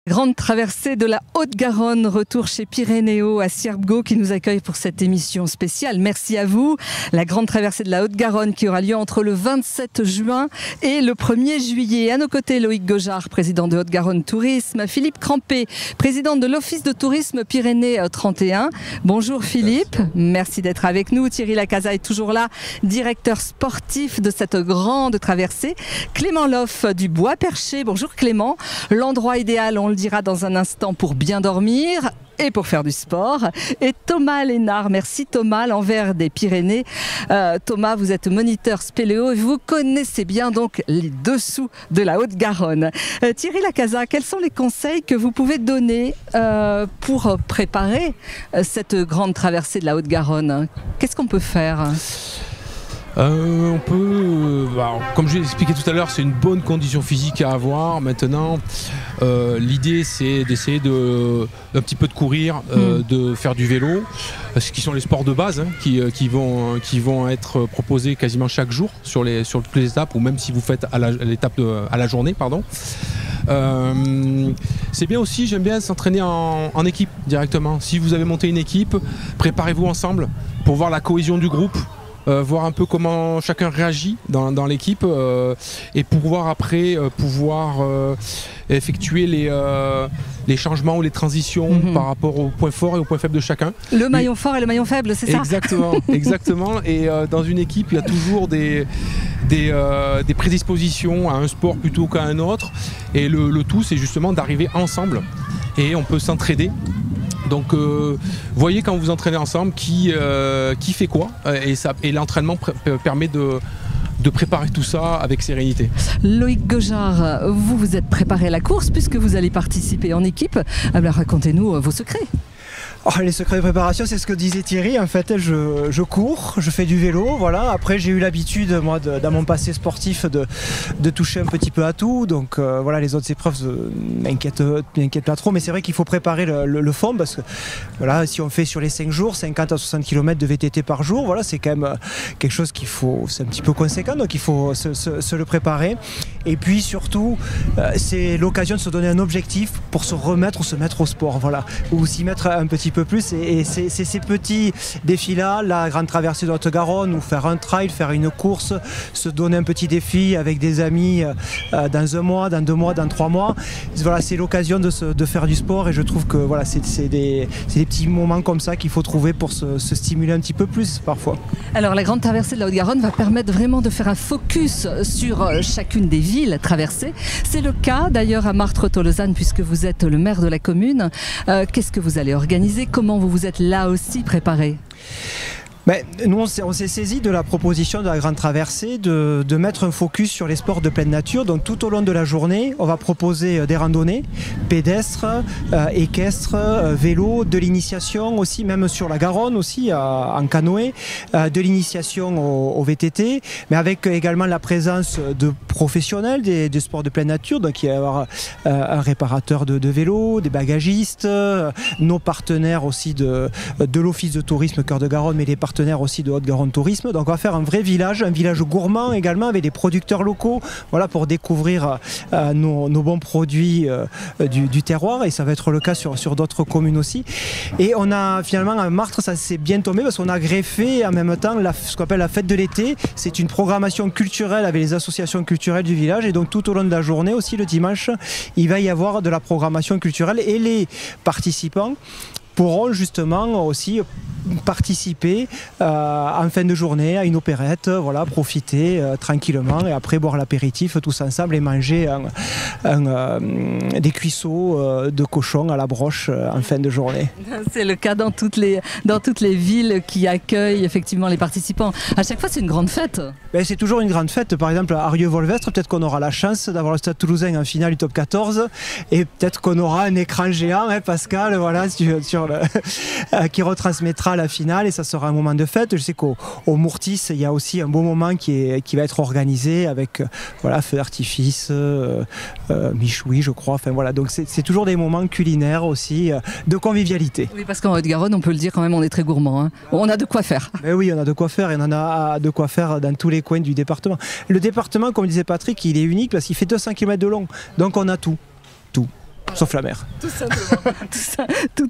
Grande traversée de la Haute-Garonne, retour chez Pyrénéo à Sierpgo qui nous accueille pour cette émission spéciale. Merci à vous. La grande traversée de la Haute-Garonne qui aura lieu entre le 27 juin et le 1er juillet. À nos côtés, Loïc Gojard, président de Haute-Garonne Tourisme, Philippe Crampé, président de l'Office de tourisme Pyrénées 31. Bonjour Philippe, merci d'être avec nous. Thierry Lacaza est toujours là, directeur sportif de cette grande traversée. Clément Loff du Bois Perché. Bonjour Clément. L'endroit idéal, on le dira dans un instant, pour bien dormir et pour faire du sport. Et Thomas Lénard, merci Thomas, l'envers des Pyrénées. Thomas, vous êtes moniteur spéléo et vous connaissez bien donc les dessous de la Haute-Garonne. Thierry Lacaza, quels sont les conseils que vous pouvez donner pour préparer cette grande traversée de la Haute-Garonne? Qu'est-ce qu'on peut faire? On peut, comme je l'ai expliqué tout à l'heure, c'est une bonne condition physique à avoir. Maintenant, l'idée c'est d'essayer un petit peu de courir, de faire du vélo, ce qui sont les sports de base qui vont être proposés quasiment chaque jour sur toutes les étapes, ou même si vous faites à la journée, pardon. C'est bien aussi, j'aime bien s'entraîner en équipe directement. Si vous avez monté une équipe, préparez-vous ensemble pour voir la cohésion du groupe. Voir un peu comment chacun réagit dans l'équipe et pouvoir après effectuer les changements ou les transitions par rapport aux points forts et aux points faibles de chacun. Le maillon fort et le maillon faible, c'est ça? Exactement, exactement. Et dans une équipe, il y a toujours des prédispositions à un sport plutôt qu'à un autre. Et le tout, c'est justement d'arriver ensemble et on peut s'entraider. Donc voyez quand vous vous entraînez ensemble qui fait quoi et l'entraînement permet de préparer tout ça avec sérénité. Loïc Gojard, vous vous êtes préparé à la course puisque vous allez participer en équipe. Alors racontez-nous vos secrets. Oh, les secrets de préparation, c'est ce que disait Thierry. En fait, je cours, je fais du vélo, voilà. Après, j'ai eu l'habitude, moi, dans mon passé sportif, de toucher un petit peu à tout. Donc, voilà, les autres épreuves m'inquiètent pas trop. Mais c'est vrai qu'il faut préparer le fond parce que, voilà, si on fait sur les 5 jours, 50 à 60 km de VTT par jour, voilà, c'est quand même quelque chose c'est un petit peu conséquent. Donc, il faut se le préparer. Et puis, surtout, c'est l'occasion de se donner un objectif pour se mettre au sport, voilà. Ou s'y mettre un petit peu plus, et c'est ces petits défis-là, la grande traversée de la Haute-Garonne, ou faire un trail, faire une course, se donner un petit défi avec des amis dans 1 mois, dans 2 mois, dans 3 mois. Voilà, c'est l'occasion de faire du sport, et je trouve que voilà, c'est des petits moments comme ça qu'il faut trouver pour se stimuler un petit peu plus parfois. Alors la grande traversée de la Haute-Garonne va permettre vraiment de faire un focus sur chacune des villes traversées. C'est le cas d'ailleurs à Martres-Tolosane puisque vous êtes le maire de la commune. Qu'est-ce que vous allez organiser? Comment vous vous êtes là aussi préparé? Nous, on s'est saisi de la proposition de la grande traversée de mettre un focus sur les sports de pleine nature. Donc tout au long de la journée, on va proposer des randonnées pédestres, équestres, vélo, de l'initiation aussi, même sur la Garonne aussi, en canoë, de l'initiation au VTT, mais avec également la présence de professionnels des sports de pleine nature. Donc il va y avoir un réparateur de vélo, des bagagistes, nos partenaires aussi de l'Office de tourisme Cœur de Garonne, mais les partenaires aussi de Haute-Garonne Tourisme. Donc on va faire un vrai village, un village gourmand également avec des producteurs locaux, voilà, pour découvrir nos bons produits du terroir, et ça va être le cas sur d'autres communes aussi. Et on a finalement à Martres, ça s'est bien tombé parce qu'on a greffé en même temps ce qu'on appelle la fête de l'été. C'est une programmation culturelle avec les associations culturelles du village, et donc tout au long de la journée aussi le dimanche, il va y avoir de la programmation culturelle, et les participants pourront justement aussi participer en fin de journée à une opérette, voilà, profiter tranquillement, et après boire l'apéritif tous ensemble et manger des cuisseaux de cochon à la broche en fin de journée. C'est le cas dans toutes les villes qui accueillent effectivement les participants. À chaque fois, c'est une grande fête. C'est toujours une grande fête. Par exemple, à Arieux-Volvestre, peut-être qu'on aura la chance d'avoir le Stade Toulousain en finale du top 14, et peut-être qu'on aura un écran géant, Pascal, voilà, qui retransmettra la finale, et ça sera un moment de fête. Je sais qu'au Mourtis, il y a aussi un beau moment qui va être organisé avec voilà, feu d'artifice, michoui, je crois. Enfin voilà, donc c'est toujours des moments culinaires aussi, de convivialité. Oui, parce qu'en Haute-Garonne, on peut le dire quand même, on est très gourmand. On a de quoi faire. Mais oui, on a de quoi faire, et on en a de quoi faire dans tous les coins du département. Le département, comme disait Patrick, il est unique parce qu'il fait 200 km de long, donc on a tout. sauf la mer. Tout simplement.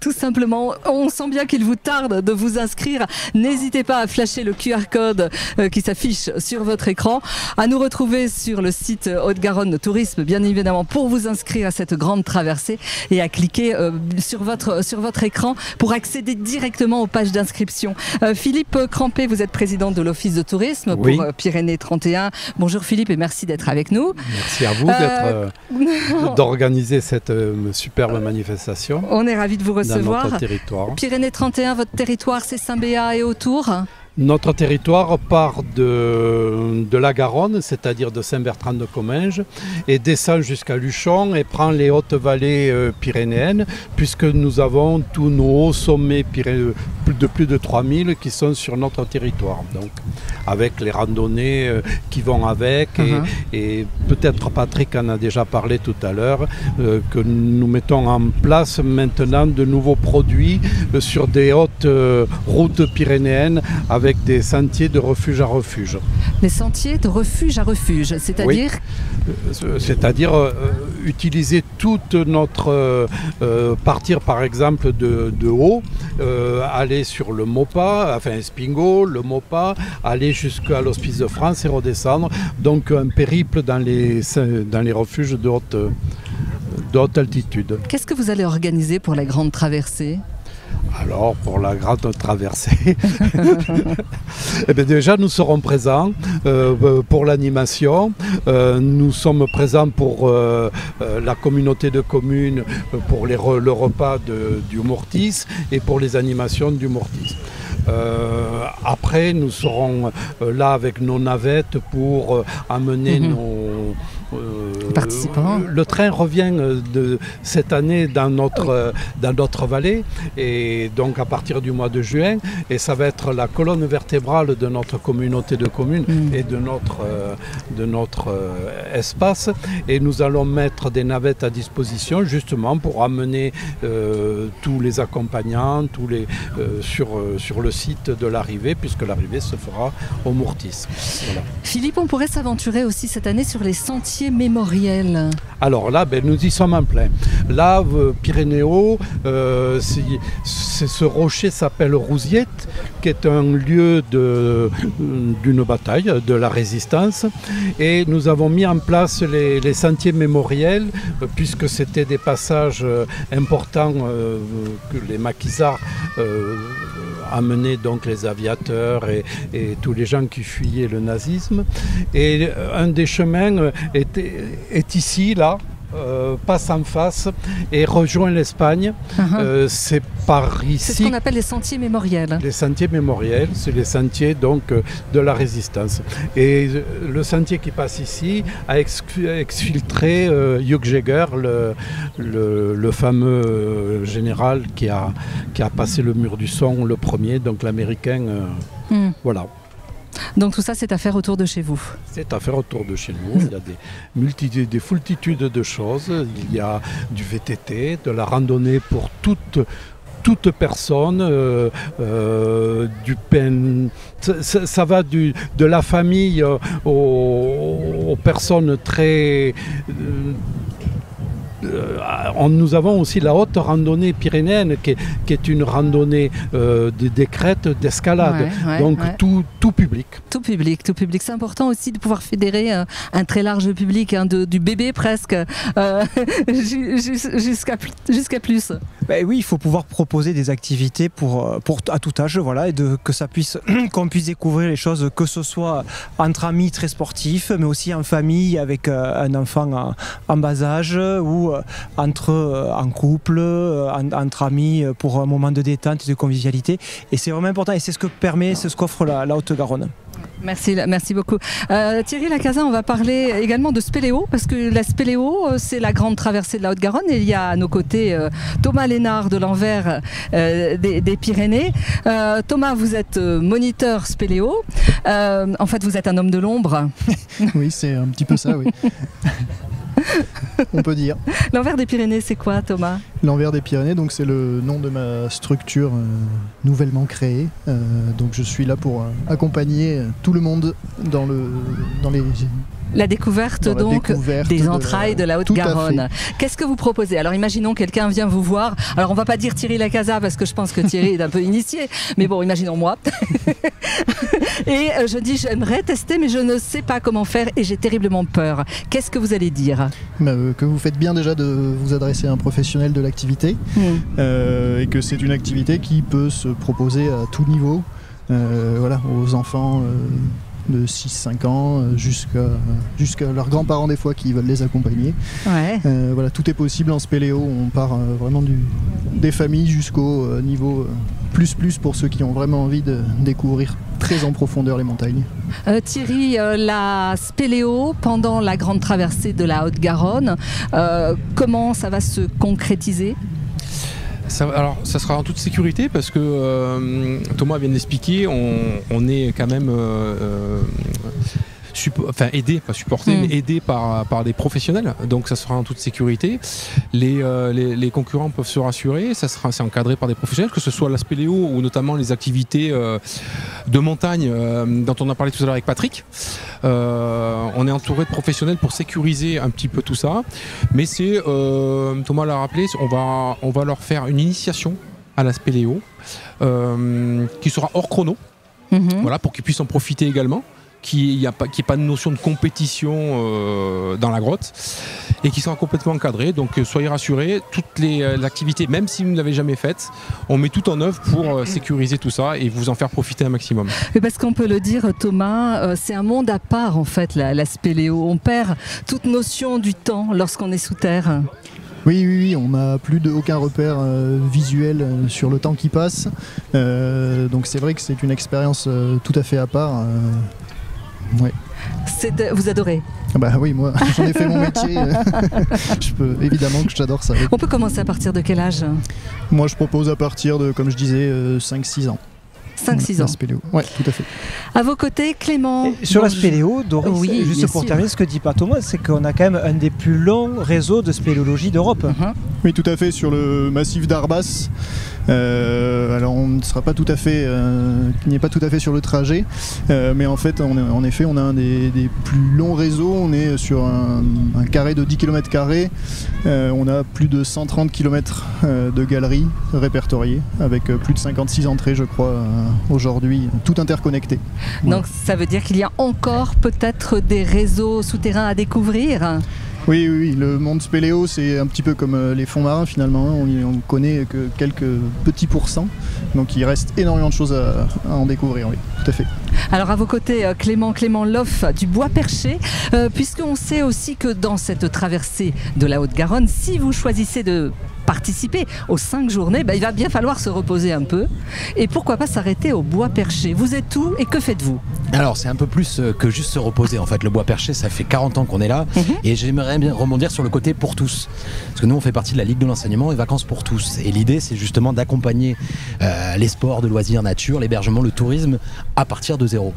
tout simplement. On sent bien qu'il vous tarde de vous inscrire. N'hésitez pas à flasher le QR code qui s'affiche sur votre écran, à nous retrouver sur le site Haute-Garonne Tourisme, bien évidemment, pour vous inscrire à cette grande traversée et à cliquer sur votre écran pour accéder directement aux pages d'inscription. Philippe Crampé, vous êtes président de l'Office de tourisme pour Pyrénées 31. Bonjour Philippe et merci d'être avec nous. Merci à vous d'organiser cette superbe manifestation. On est ravis de vous recevoir. Dans notre territoire. Pyrénées 31, votre territoire, c'est Saint-Béat et autour. Notre territoire part de la Garonne, c'est-à-dire de Saint-Bertrand de Comminges, et descend jusqu'à Luchon et prend les hautes vallées pyrénéennes, puisque nous avons tous nos hauts sommets de plus de 3000 qui sont sur notre territoire. Donc, avec les randonnées qui vont avec, et peut-être Patrick en a déjà parlé tout à l'heure, que nous mettons en place maintenant de nouveaux produits sur des hautes routes pyrénéennes avec des sentiers de refuge à refuge. Les sentiers de refuge à refuge, c'est-à-dire C'est-à-dire utiliser toute notre... partir par exemple de haut, aller sur le Maupas, enfin Espingo, le Maupas, aller jusqu'à l'Hospice de France et redescendre. Donc un périple dans les refuges de haute altitude. Qu'est-ce que vous allez organiser pour la grande traversée ? Alors, pour la grande traversée, eh bien, déjà nous serons présents pour l'animation. Nous sommes présents pour la communauté de communes, pour le repas du Mortis et pour les animations du Mortis. Après, nous serons là avec nos navettes pour amener nos participants. Le train revient cette année dans notre vallée, et donc à partir du mois de juin, et ça va être la colonne vertébrale de notre communauté de communes et de notre espace, et nous allons mettre des navettes à disposition justement pour amener tous les accompagnants sur le site de l'arrivée, puisque l'arrivée se fera au Mortis. Voilà. Philippe, on pourrait s'aventurer aussi cette année sur les sentiers mémoriels. Alors là, nous y sommes en plein. Là, Pyrénéo, ce rocher s'appelle Rousiette, qui est un lieu d'une bataille, de la résistance. Et nous avons mis en place les sentiers mémoriels, puisque c'était des passages importants que les maquisards amenaient, donc les aviateurs et tous les gens qui fuyaient le nazisme. Et un des chemins est ici, là, passe en face et rejoint l'Espagne. C'est par ici. C'est ce qu'on appelle les sentiers mémoriels. Les sentiers mémoriels, c'est les sentiers donc de la résistance. Et le sentier qui passe ici a exfiltré Hugh Jäger, le fameux général qui a passé le mur du son le premier, donc l'américain. Voilà. Donc tout ça, c'est à faire autour de chez vous. C'est à faire autour de chez nous. Il y a des foultitudes de choses. Il y a du VTT, de la randonnée pour toute personne, du pain. Ça va de la famille aux personnes très... nous avons aussi la haute randonnée pyrénéenne qui est une randonnée des crêtes d'escalade, tout public. Tout public. C'est important aussi de pouvoir fédérer un très large public, du bébé presque jusqu'à plus. Oui, il faut pouvoir proposer des activités pour à tout âge, voilà, et qu'on puisse découvrir les choses, que ce soit entre amis très sportifs, mais aussi en famille avec un enfant en bas âge, ou en couple, entre amis, pour un moment de détente et de convivialité. Et c'est vraiment important, et c'est ce qu'offre la Haute-Garonne. Merci beaucoup. Thierry Lacazin, on va parler également de Spéléo, parce que la Spéléo, c'est la grande traversée de la Haute-Garonne, et il y a à nos côtés Thomas Lénard de l'Anvers des Pyrénées. Thomas, vous êtes moniteur Spéléo. En fait, vous êtes un homme de l'ombre. Oui, c'est un petit peu ça, oui. On peut dire. L'Anvers des Pyrénées, c'est quoi, Thomas ? L'Anvers des Pyrénées, donc c'est le nom de ma structure nouvellement créée. Donc je suis là pour accompagner tout le monde dans les La découverte Dans la donc découverte des entrailles de la Tout à Haute-Garonne. Qu'est-ce que vous proposez? Alors imaginons quelqu'un vient vous voir. Alors on va pas dire Thierry Lacasa parce que je pense que Thierry est un peu initié. Mais bon, imaginons moi. Et je dis j'aimerais tester mais je ne sais pas comment faire et j'ai terriblement peur. Qu'est-ce que vous allez dire? Que vous faites bien déjà de vous adresser à un professionnel de l'activité et que c'est une activité qui peut se proposer à tout niveau, voilà, aux enfants de 6-5 ans jusqu'à leurs grands-parents des fois qui veulent les accompagner. Ouais. Voilà, tout est possible en spéléo, on part vraiment des familles jusqu'au niveau plus pour ceux qui ont vraiment envie de découvrir très en profondeur les montagnes. Thierry, la spéléo pendant la grande traversée de la Haute-Garonne, comment ça va se concrétiser? Alors, ça sera en toute sécurité parce que Thomas vient d'expliquer, on est quand même aidé, pas supporté, mais aidé par des professionnels. Donc ça sera en toute sécurité. Les concurrents peuvent se rassurer. C'est encadré par des professionnels, que ce soit la spéléo ou notamment les activités de montagne dont on a parlé tout à l'heure avec Patrick. On est entouré de professionnels pour sécuriser un petit peu tout ça. Mais c'est, Thomas l'a rappelé, on va leur faire une initiation à la spéléo qui sera hors chrono, voilà, pour qu'ils puissent en profiter également. Qu'il n'y ait pas de notion de compétition dans la grotte et qui sera complètement encadré. Donc soyez rassurés, toutes les activités, même si vous ne l'avez jamais faites, on met tout en œuvre pour sécuriser tout ça et vous en faire profiter un maximum. Mais parce qu'on peut le dire, Thomas, c'est un monde à part en fait, la spéléo. On perd toute notion du temps lorsqu'on est sous terre. Oui, on n'a plus aucun repère visuel sur le temps qui passe. Donc c'est vrai que c'est une expérience tout à fait à part. Ouais. Vous adorez? Bah oui, moi j'en ai fait mon métier. Évidemment que j'adore ça. On peut commencer à partir de quel âge? Moi je propose à partir de, comme je disais, 5-6 ans. 5-6 ans. Oui, tout à fait. À vos côtés, Clément. Et sur la spéléo, Doris, oui, juste pour terminer, ce que dit pas Thomas, c'est qu'on a quand même un des plus longs réseaux de spéléologie d'Europe. Oui, tout à fait, sur le massif d'Arbas. Alors on ne sera pas tout à fait, n'est pas tout à fait sur le trajet, mais en fait, en effet, on a un des plus longs réseaux. On est sur un carré de 10 km². On a plus de 130 km de galeries répertoriées, avec plus de 56 entrées, je crois, aujourd'hui, tout interconnecté. Donc ça veut dire qu'il y a encore peut-être des réseaux souterrains à découvrir? Oui, le monde spéléo, c'est un petit peu comme les fonds marins finalement. On connaît que quelques petits pourcents, donc il reste énormément de choses à en découvrir, oui, tout à fait. Alors à vos côtés, Clément Loff du Bois Perché, puisqu'on sait aussi que dans cette traversée de la Haute-Garonne, si vous choisissez de participer aux 5 journées, il va bien falloir se reposer un peu. Et pourquoi pas s'arrêter au Bois Perché? Vous êtes où et que faites-vous? Alors c'est un peu plus que juste se reposer. En fait, le Bois Perché, ça fait 40 ans qu'on est là et j'aimerais bien rebondir sur le côté pour tous. Parce que nous, on fait partie de la Ligue de l'enseignement et vacances pour tous. Et l'idée, c'est justement d'accompagner les sports de loisirs nature, l'hébergement, le tourisme à partir de zéro.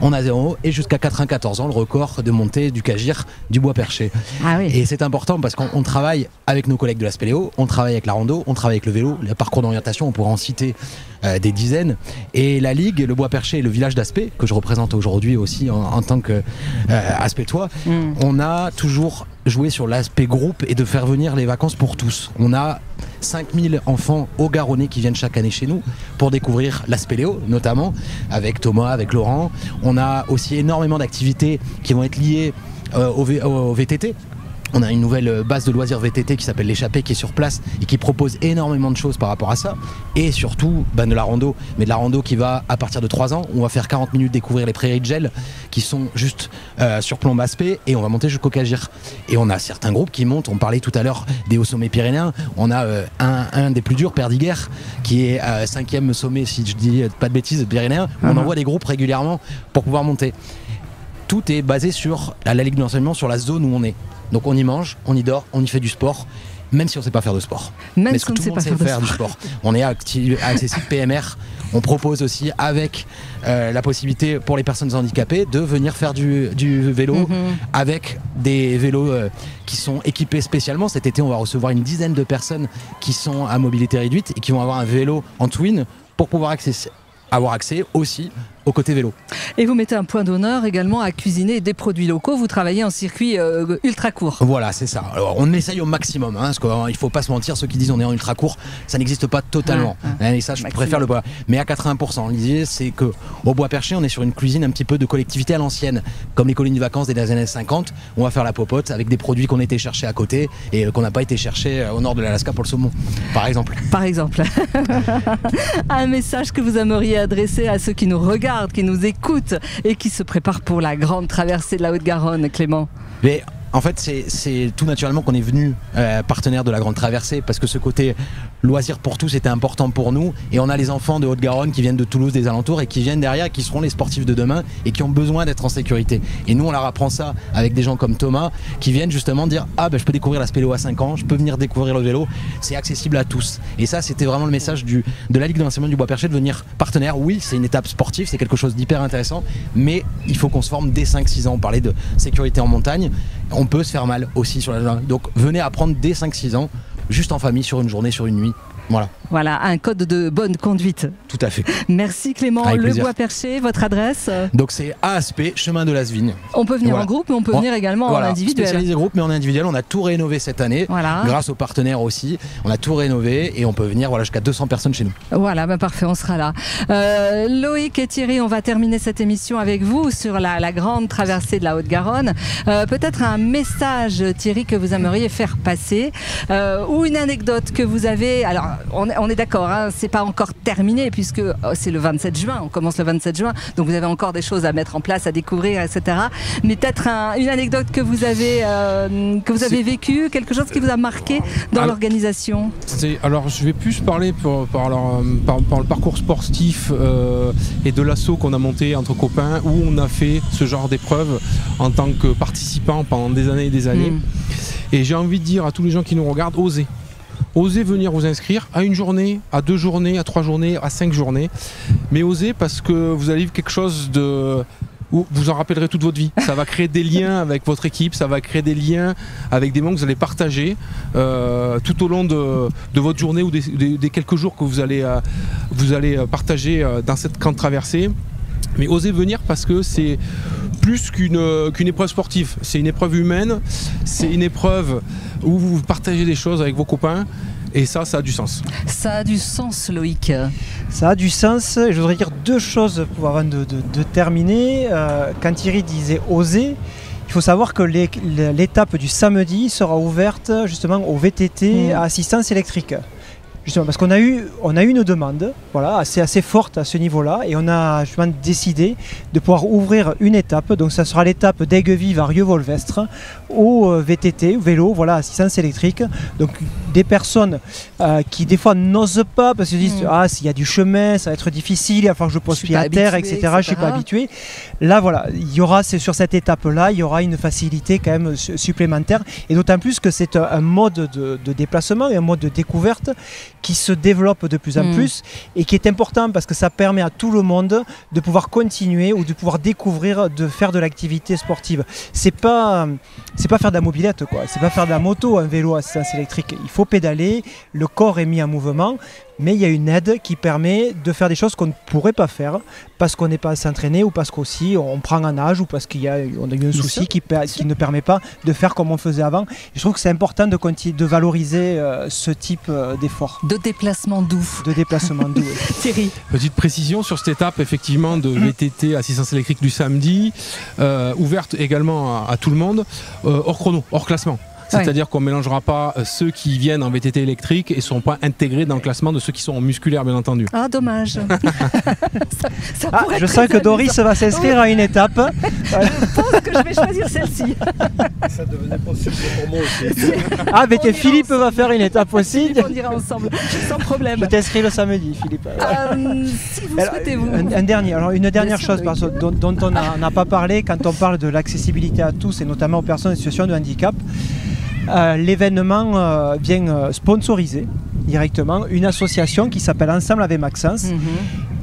On a 0 et jusqu'à 94 ans le record de montée du Cagir du Bois Perché. Ah oui. Et c'est important parce qu'on travaille avec nos collègues de la spéléo, on travaille avec la rando, on travaille avec le vélo, le parcours d'orientation, on pourra en citer des dizaines. Et la Ligue, le Bois Perché et le village d'Aspet, que je représente aujourd'hui aussi en tant qu'Aspetois, on a toujours joué sur l'aspect groupe et de faire venir les vacances pour tous. On a 5000 enfants haut-garonnais qui viennent chaque année chez nous pour découvrir la spéléo, notamment avec Thomas, avec Laurent. On a aussi énormément d'activités qui vont être liées au VTT. On a une nouvelle base de loisirs VTT qui s'appelle l'Échappée qui est sur place et qui propose énormément de choses par rapport à ça. Et surtout de la rando, mais de la rando qui va à partir de 3 ans. On va faire 40 minutes découvrir les prairies de gel qui sont juste sur Plomb Aspet et on va monter jusqu'au Cagir. Et on a certains groupes qui montent, on parlait tout à l'heure des hauts sommets pyrénéens. On a un des plus durs, Perdiguer, qui est 5e sommet, si je dis pas de bêtises, pyrénéen. On envoie des groupes régulièrement pour pouvoir monter. Tout est basé sur la Ligue de l'enseignement, sur la zone où on est. Donc on y mange, on y dort, on y fait du sport, même si on ne sait pas faire de sport. Même mais si on ne tout sait le monde pas sait faire du sport. On est accessible PMR. On propose aussi avec la possibilité pour les personnes handicapées de venir faire du vélo avec des vélos qui sont équipés spécialement. Cet été, on va recevoir une dizaine de personnes qui sont à mobilité réduite et qui vont avoir un vélo en twin pour pouvoir avoir accès aussi au côté vélo. Et vous mettez un point d'honneur également à cuisiner des produits locaux. Vous travaillez en circuit ultra court. Voilà, c'est ça. Alors, on essaye au maximum, parce qu'il ne faut pas se mentir, ceux qui disent on est en ultra court, ça n'existe pas totalement. Et ça, je préfère le bois. Mais à 80%, l'idée, c'est qu'au Bois Perché, on est sur une cuisine un petit peu de collectivité à l'ancienne, comme les colonies de vacances des années 50. On va faire la popote avec des produits qu'on a été chercher à côté et qu'on n'a pas été chercher au nord de l'Alaska pour le saumon, par exemple. Par exemple. Un message que vous aimeriez adresser à ceux qui nous regardent, qui nous écoutent et qui se préparent pour la grande traversée de la Haute-Garonne, Clément? Mais en fait, c'est tout naturellement qu'on est venu partenaire de la grande traversée, parce que ce côté loisir pour tous était important pour nous, et on a les enfants de Haute-Garonne qui viennent de Toulouse, des alentours, et qui viennent derrière, qui seront les sportifs de demain et qui ont besoin d'être en sécurité. Et nous, on leur apprend ça avec des gens comme Thomas qui viennent justement dire je peux découvrir la spéléo à 5 ans, je peux venir découvrir le vélo, c'est accessible à tous. Et ça, c'était vraiment le message de la Ligue de l'enseignement du Bois Perché, de venir partenaire. Oui, c'est une étape sportive, c'est quelque chose d'hyper intéressant, mais il faut qu'on se forme dès 5-6 ans. On parlait de sécurité en montagne, on peut se faire mal aussi sur la... Donc venez apprendre dès 5-6 ans, juste en famille, sur une journée, sur une nuit. Voilà, un code de bonne conduite. Tout à fait. Merci Clément. Avec le plaisir. Bois Perché, votre adresse? Donc c'est ASP, chemin de Lasvigne. On peut venir en groupe, mais on peut venir également en individuel. Spécialisé groupe, mais en individuel. On a tout rénové cette année, grâce aux partenaires aussi. On a tout rénové et on peut venir jusqu'à 200 personnes chez nous. Voilà, parfait, on sera là. Loïc et Thierry, on va terminer cette émission avec vous sur la grande traversée de la Haute-Garonne. Peut-être un message, Thierry, que vous aimeriez faire passer, ou une anecdote que vous avez. Alors, on est d'accord, c'est pas encore terminé puisque c'est le 27 juin, on commence le 27 juin, donc vous avez encore des choses à mettre en place, à découvrir, etc. Mais peut-être une anecdote que vous avez vécue, quelque chose qui vous a marqué dans l'organisation. Alors je vais plus parler par le parcours sportif et de l'assaut qu'on a monté entre copains, où on a fait ce genre d'épreuve en tant que participant pendant des années et des années. Et j'ai envie de dire à tous les gens qui nous regardent, osez. Osez venir vous inscrire à une journée, à 2 journées, à 3 journées, à 5 journées. Mais osez, parce que vous allez vivre quelque chose où vous en rappellerez toute votre vie. Ça va créer des liens avec votre équipe, ça va créer des liens avec des moments que vous allez partager tout au long de votre journée ou des quelques jours que vous allez partager dans cette grande traversée. Mais osez venir, parce que c'est plus qu'une épreuve sportive. C'est une épreuve humaine, c'est une épreuve où vous partagez des choses avec vos copains. Et ça a du sens. Ça a du sens, Loïc. Ça a du sens. Je voudrais dire 2 choses avant de terminer. Quand Thierry disait oser, il faut savoir que l'étape du samedi sera ouverte justement au VTT à assistance électrique. Justement, parce qu'on a eu une demande assez forte à ce niveau-là, et on a justement décidé de pouvoir ouvrir une étape. Donc ça sera l'étape d'Aiguevive à Rieux-Volvestre au VTT, vélo, assistance électrique. Donc des personnes qui des fois n'osent pas parce qu'ils se disent s'il y a du chemin, ça va être difficile, il va falloir que je pose pied à terre, etc. Je ne suis pas habitué. Là il y aura, c'est sur cette étape-là, il y aura une facilité quand même supplémentaire, et d'autant plus que c'est un mode de déplacement et un mode de découverte qui se développe de plus en plus, et qui est important parce que ça permet à tout le monde de pouvoir continuer ou de pouvoir découvrir, de faire de l'activité sportive. C'est pas faire de la mobilette, c'est pas faire de la moto, un vélo à assistance électrique. Il faut pédaler, le corps est mis en mouvement, mais il y a une aide qui permet de faire des choses qu'on ne pourrait pas faire parce qu'on n'est pas assez entraîné, ou parce qu'aussi on prend un âge, ou parce qu'on a eu un souci qui ne permet pas de faire comme on faisait avant. Et je trouve que c'est important de valoriser ce type d'effort. De déplacement doux. Thierry. Petite précision sur cette étape effectivement de VTT assistance électrique du samedi, ouverte également à tout le monde, hors chrono, hors classement. C'est-à-dire qu'on ne mélangera pas ceux qui viennent en VTT électrique et ne seront pas intégrés dans le classement de ceux qui sont en musculaire, bien entendu. Ah, dommage. Je sens que Doris va s'inscrire à une étape. Je pense que je vais choisir celle-ci. Ça devenait possible pour moi aussi. Mais Philippe va faire une étape aussi. Philippe, on ira ensemble, sans problème. Je t'inscris le samedi, Philippe. Si vous souhaitez, vous. Une dernière chose dont on n'a pas parlé quand on parle de l'accessibilité à tous, et notamment aux personnes en situation de handicap. L'événement vient sponsoriser directement une association qui s'appelle Ensemble avec Maxence,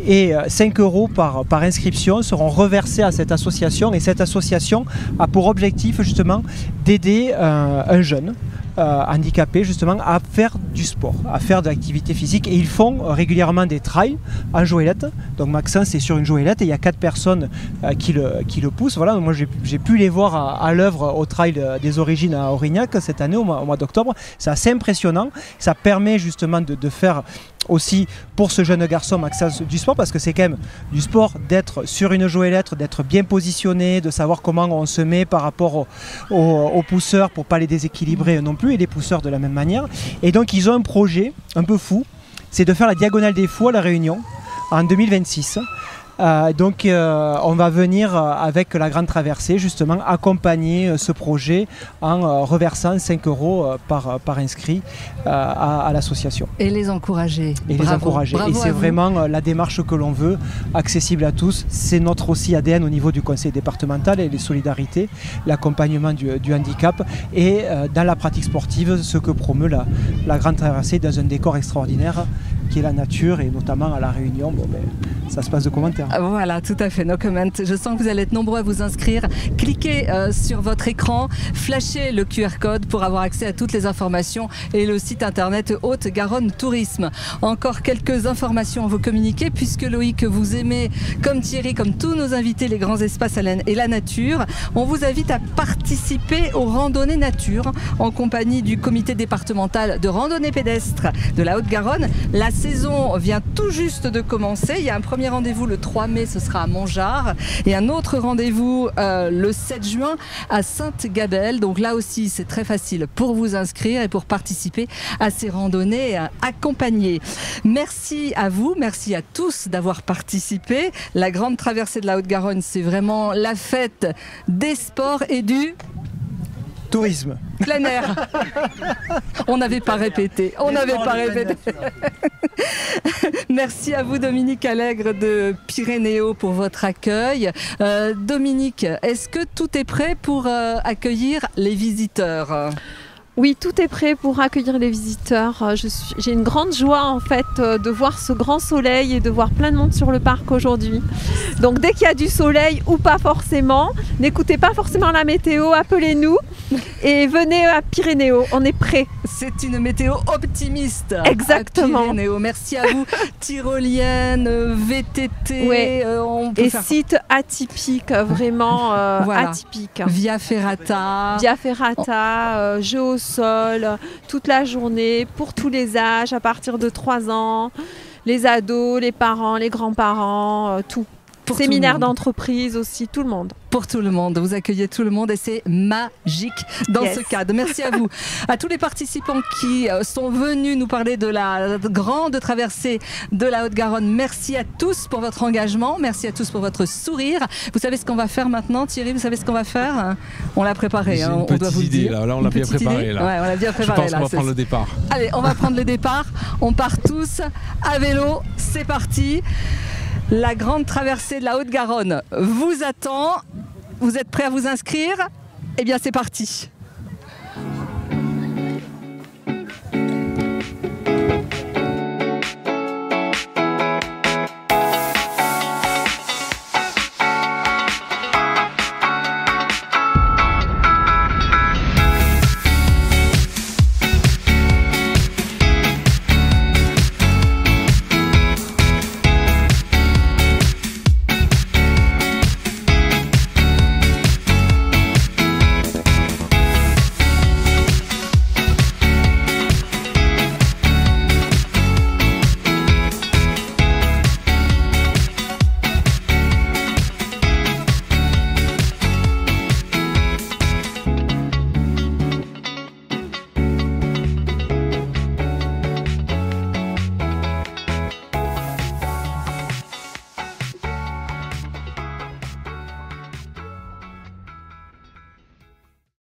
et 5 € par inscription seront reversés à cette association, et cette association a pour objectif justement d'aider un jeune handicapés justement à faire du sport, à faire de l'activité physique, et ils font régulièrement des trails en joëlette. Donc Maxence est sur une joëlette et il y a 4 personnes qui le poussent. Voilà, moi j'ai pu les voir à l'œuvre au trail des Origines à Aurignac cette année au mois d'octobre. C'est assez impressionnant, ça permet justement de faire aussi pour ce jeune garçon Maxence du sport, parce que c'est quand même du sport d'être sur une joëlette, d'être bien positionné, de savoir comment on se met par rapport aux pousseurs pour pas les déséquilibrer non plus, et les pousseurs de la même manière. Et donc ils ont un projet un peu fou, c'est de faire la Diagonale des Fous à La Réunion en 2026. Donc on va venir avec la Grande Traversée justement accompagner ce projet en reversant 5 € par inscrit à l'association. Et les encourager. Et bravo, les encourager. Bravo et c'est vraiment la démarche que l'on veut, accessible à tous. C'est notre aussi ADN au niveau du conseil départemental et les solidarités, l'accompagnement du handicap et dans la pratique sportive, ce que promeut la Grande Traversée dans un décor extraordinaire qui est la nature, et notamment à La Réunion. Bon, ben, ça se passe de commentaires. Voilà, tout à fait, no comment. Je sens que vous allez être nombreux à vous inscrire. Cliquez sur votre écran, flashez le QR code pour avoir accès à toutes les informations et le site internet Haute-Garonne Tourisme. Encore quelques informations à vous communiquer, puisque Loïc, vous aimez, comme Thierry, comme tous nos invités, les grands espaces et la nature. On vous invite à participer aux randonnées nature en compagnie du comité départemental de randonnée pédestre de la Haute-Garonne. La saison vient tout juste de commencer. Il y a un premier rendez-vous le 3 mai, ce sera à Montgeard, et un autre rendez-vous le 7 juin à Sainte-Gabelle. Donc là aussi, c'est très facile pour vous inscrire et pour participer à ces randonnées accompagnées. Merci à vous, merci à tous d'avoir participé. La Grande Traversée de la Haute-Garonne, c'est vraiment la fête des sports et du tourisme. Plein air. On n'avait pas répété. On n'avait pas répété. Merci à vous, Dominique Allègre de Pyrénéo, pour votre accueil. Dominique, est-ce que tout est prêt pour accueillir les visiteurs ? Oui, tout est prêt pour accueillir les visiteurs. J'ai une grande joie en fait de voir ce grand soleil et de voir plein de monde sur le parc aujourd'hui. Donc dès qu'il y a du soleil ou pas forcément, n'écoutez pas forcément la météo, appelez-nous et venez à Pyrénéo, on est prêts. C'est une météo optimiste. Exactement. À Pyrénéo. Merci à vous, tyrolienne, VTT. Ouais. Et site atypique, vraiment voilà. atypique. Via Ferrata. Via Ferrata, jeux au sol, toute la journée, pour tous les âges, à partir de 3 ans, les ados, les parents, les grands-parents, tout. Séminaire d'entreprise aussi, tout le monde. Pour tout le monde, vous accueillez tout le monde et c'est magique dans ce cadre. Merci à vous, à tous les participants qui sont venus nous parler de la grande traversée de la Haute-Garonne. Merci à tous pour votre engagement, merci à tous pour votre sourire. Vous savez ce qu'on va faire maintenant, Thierry? Vous savez ce qu'on va faire? On l'a préparé, hein, on doit vous le dire. Là, on l'a bien préparé. Là. Ouais, on l'a bien préparé. Je pense qu'on va prendre le départ. Allez, on va prendre le départ. On part tous à vélo. C'est parti. La grande traversée de la Haute-Garonne vous attend. Vous êtes prêts à vous inscrire? Eh bien, c'est parti.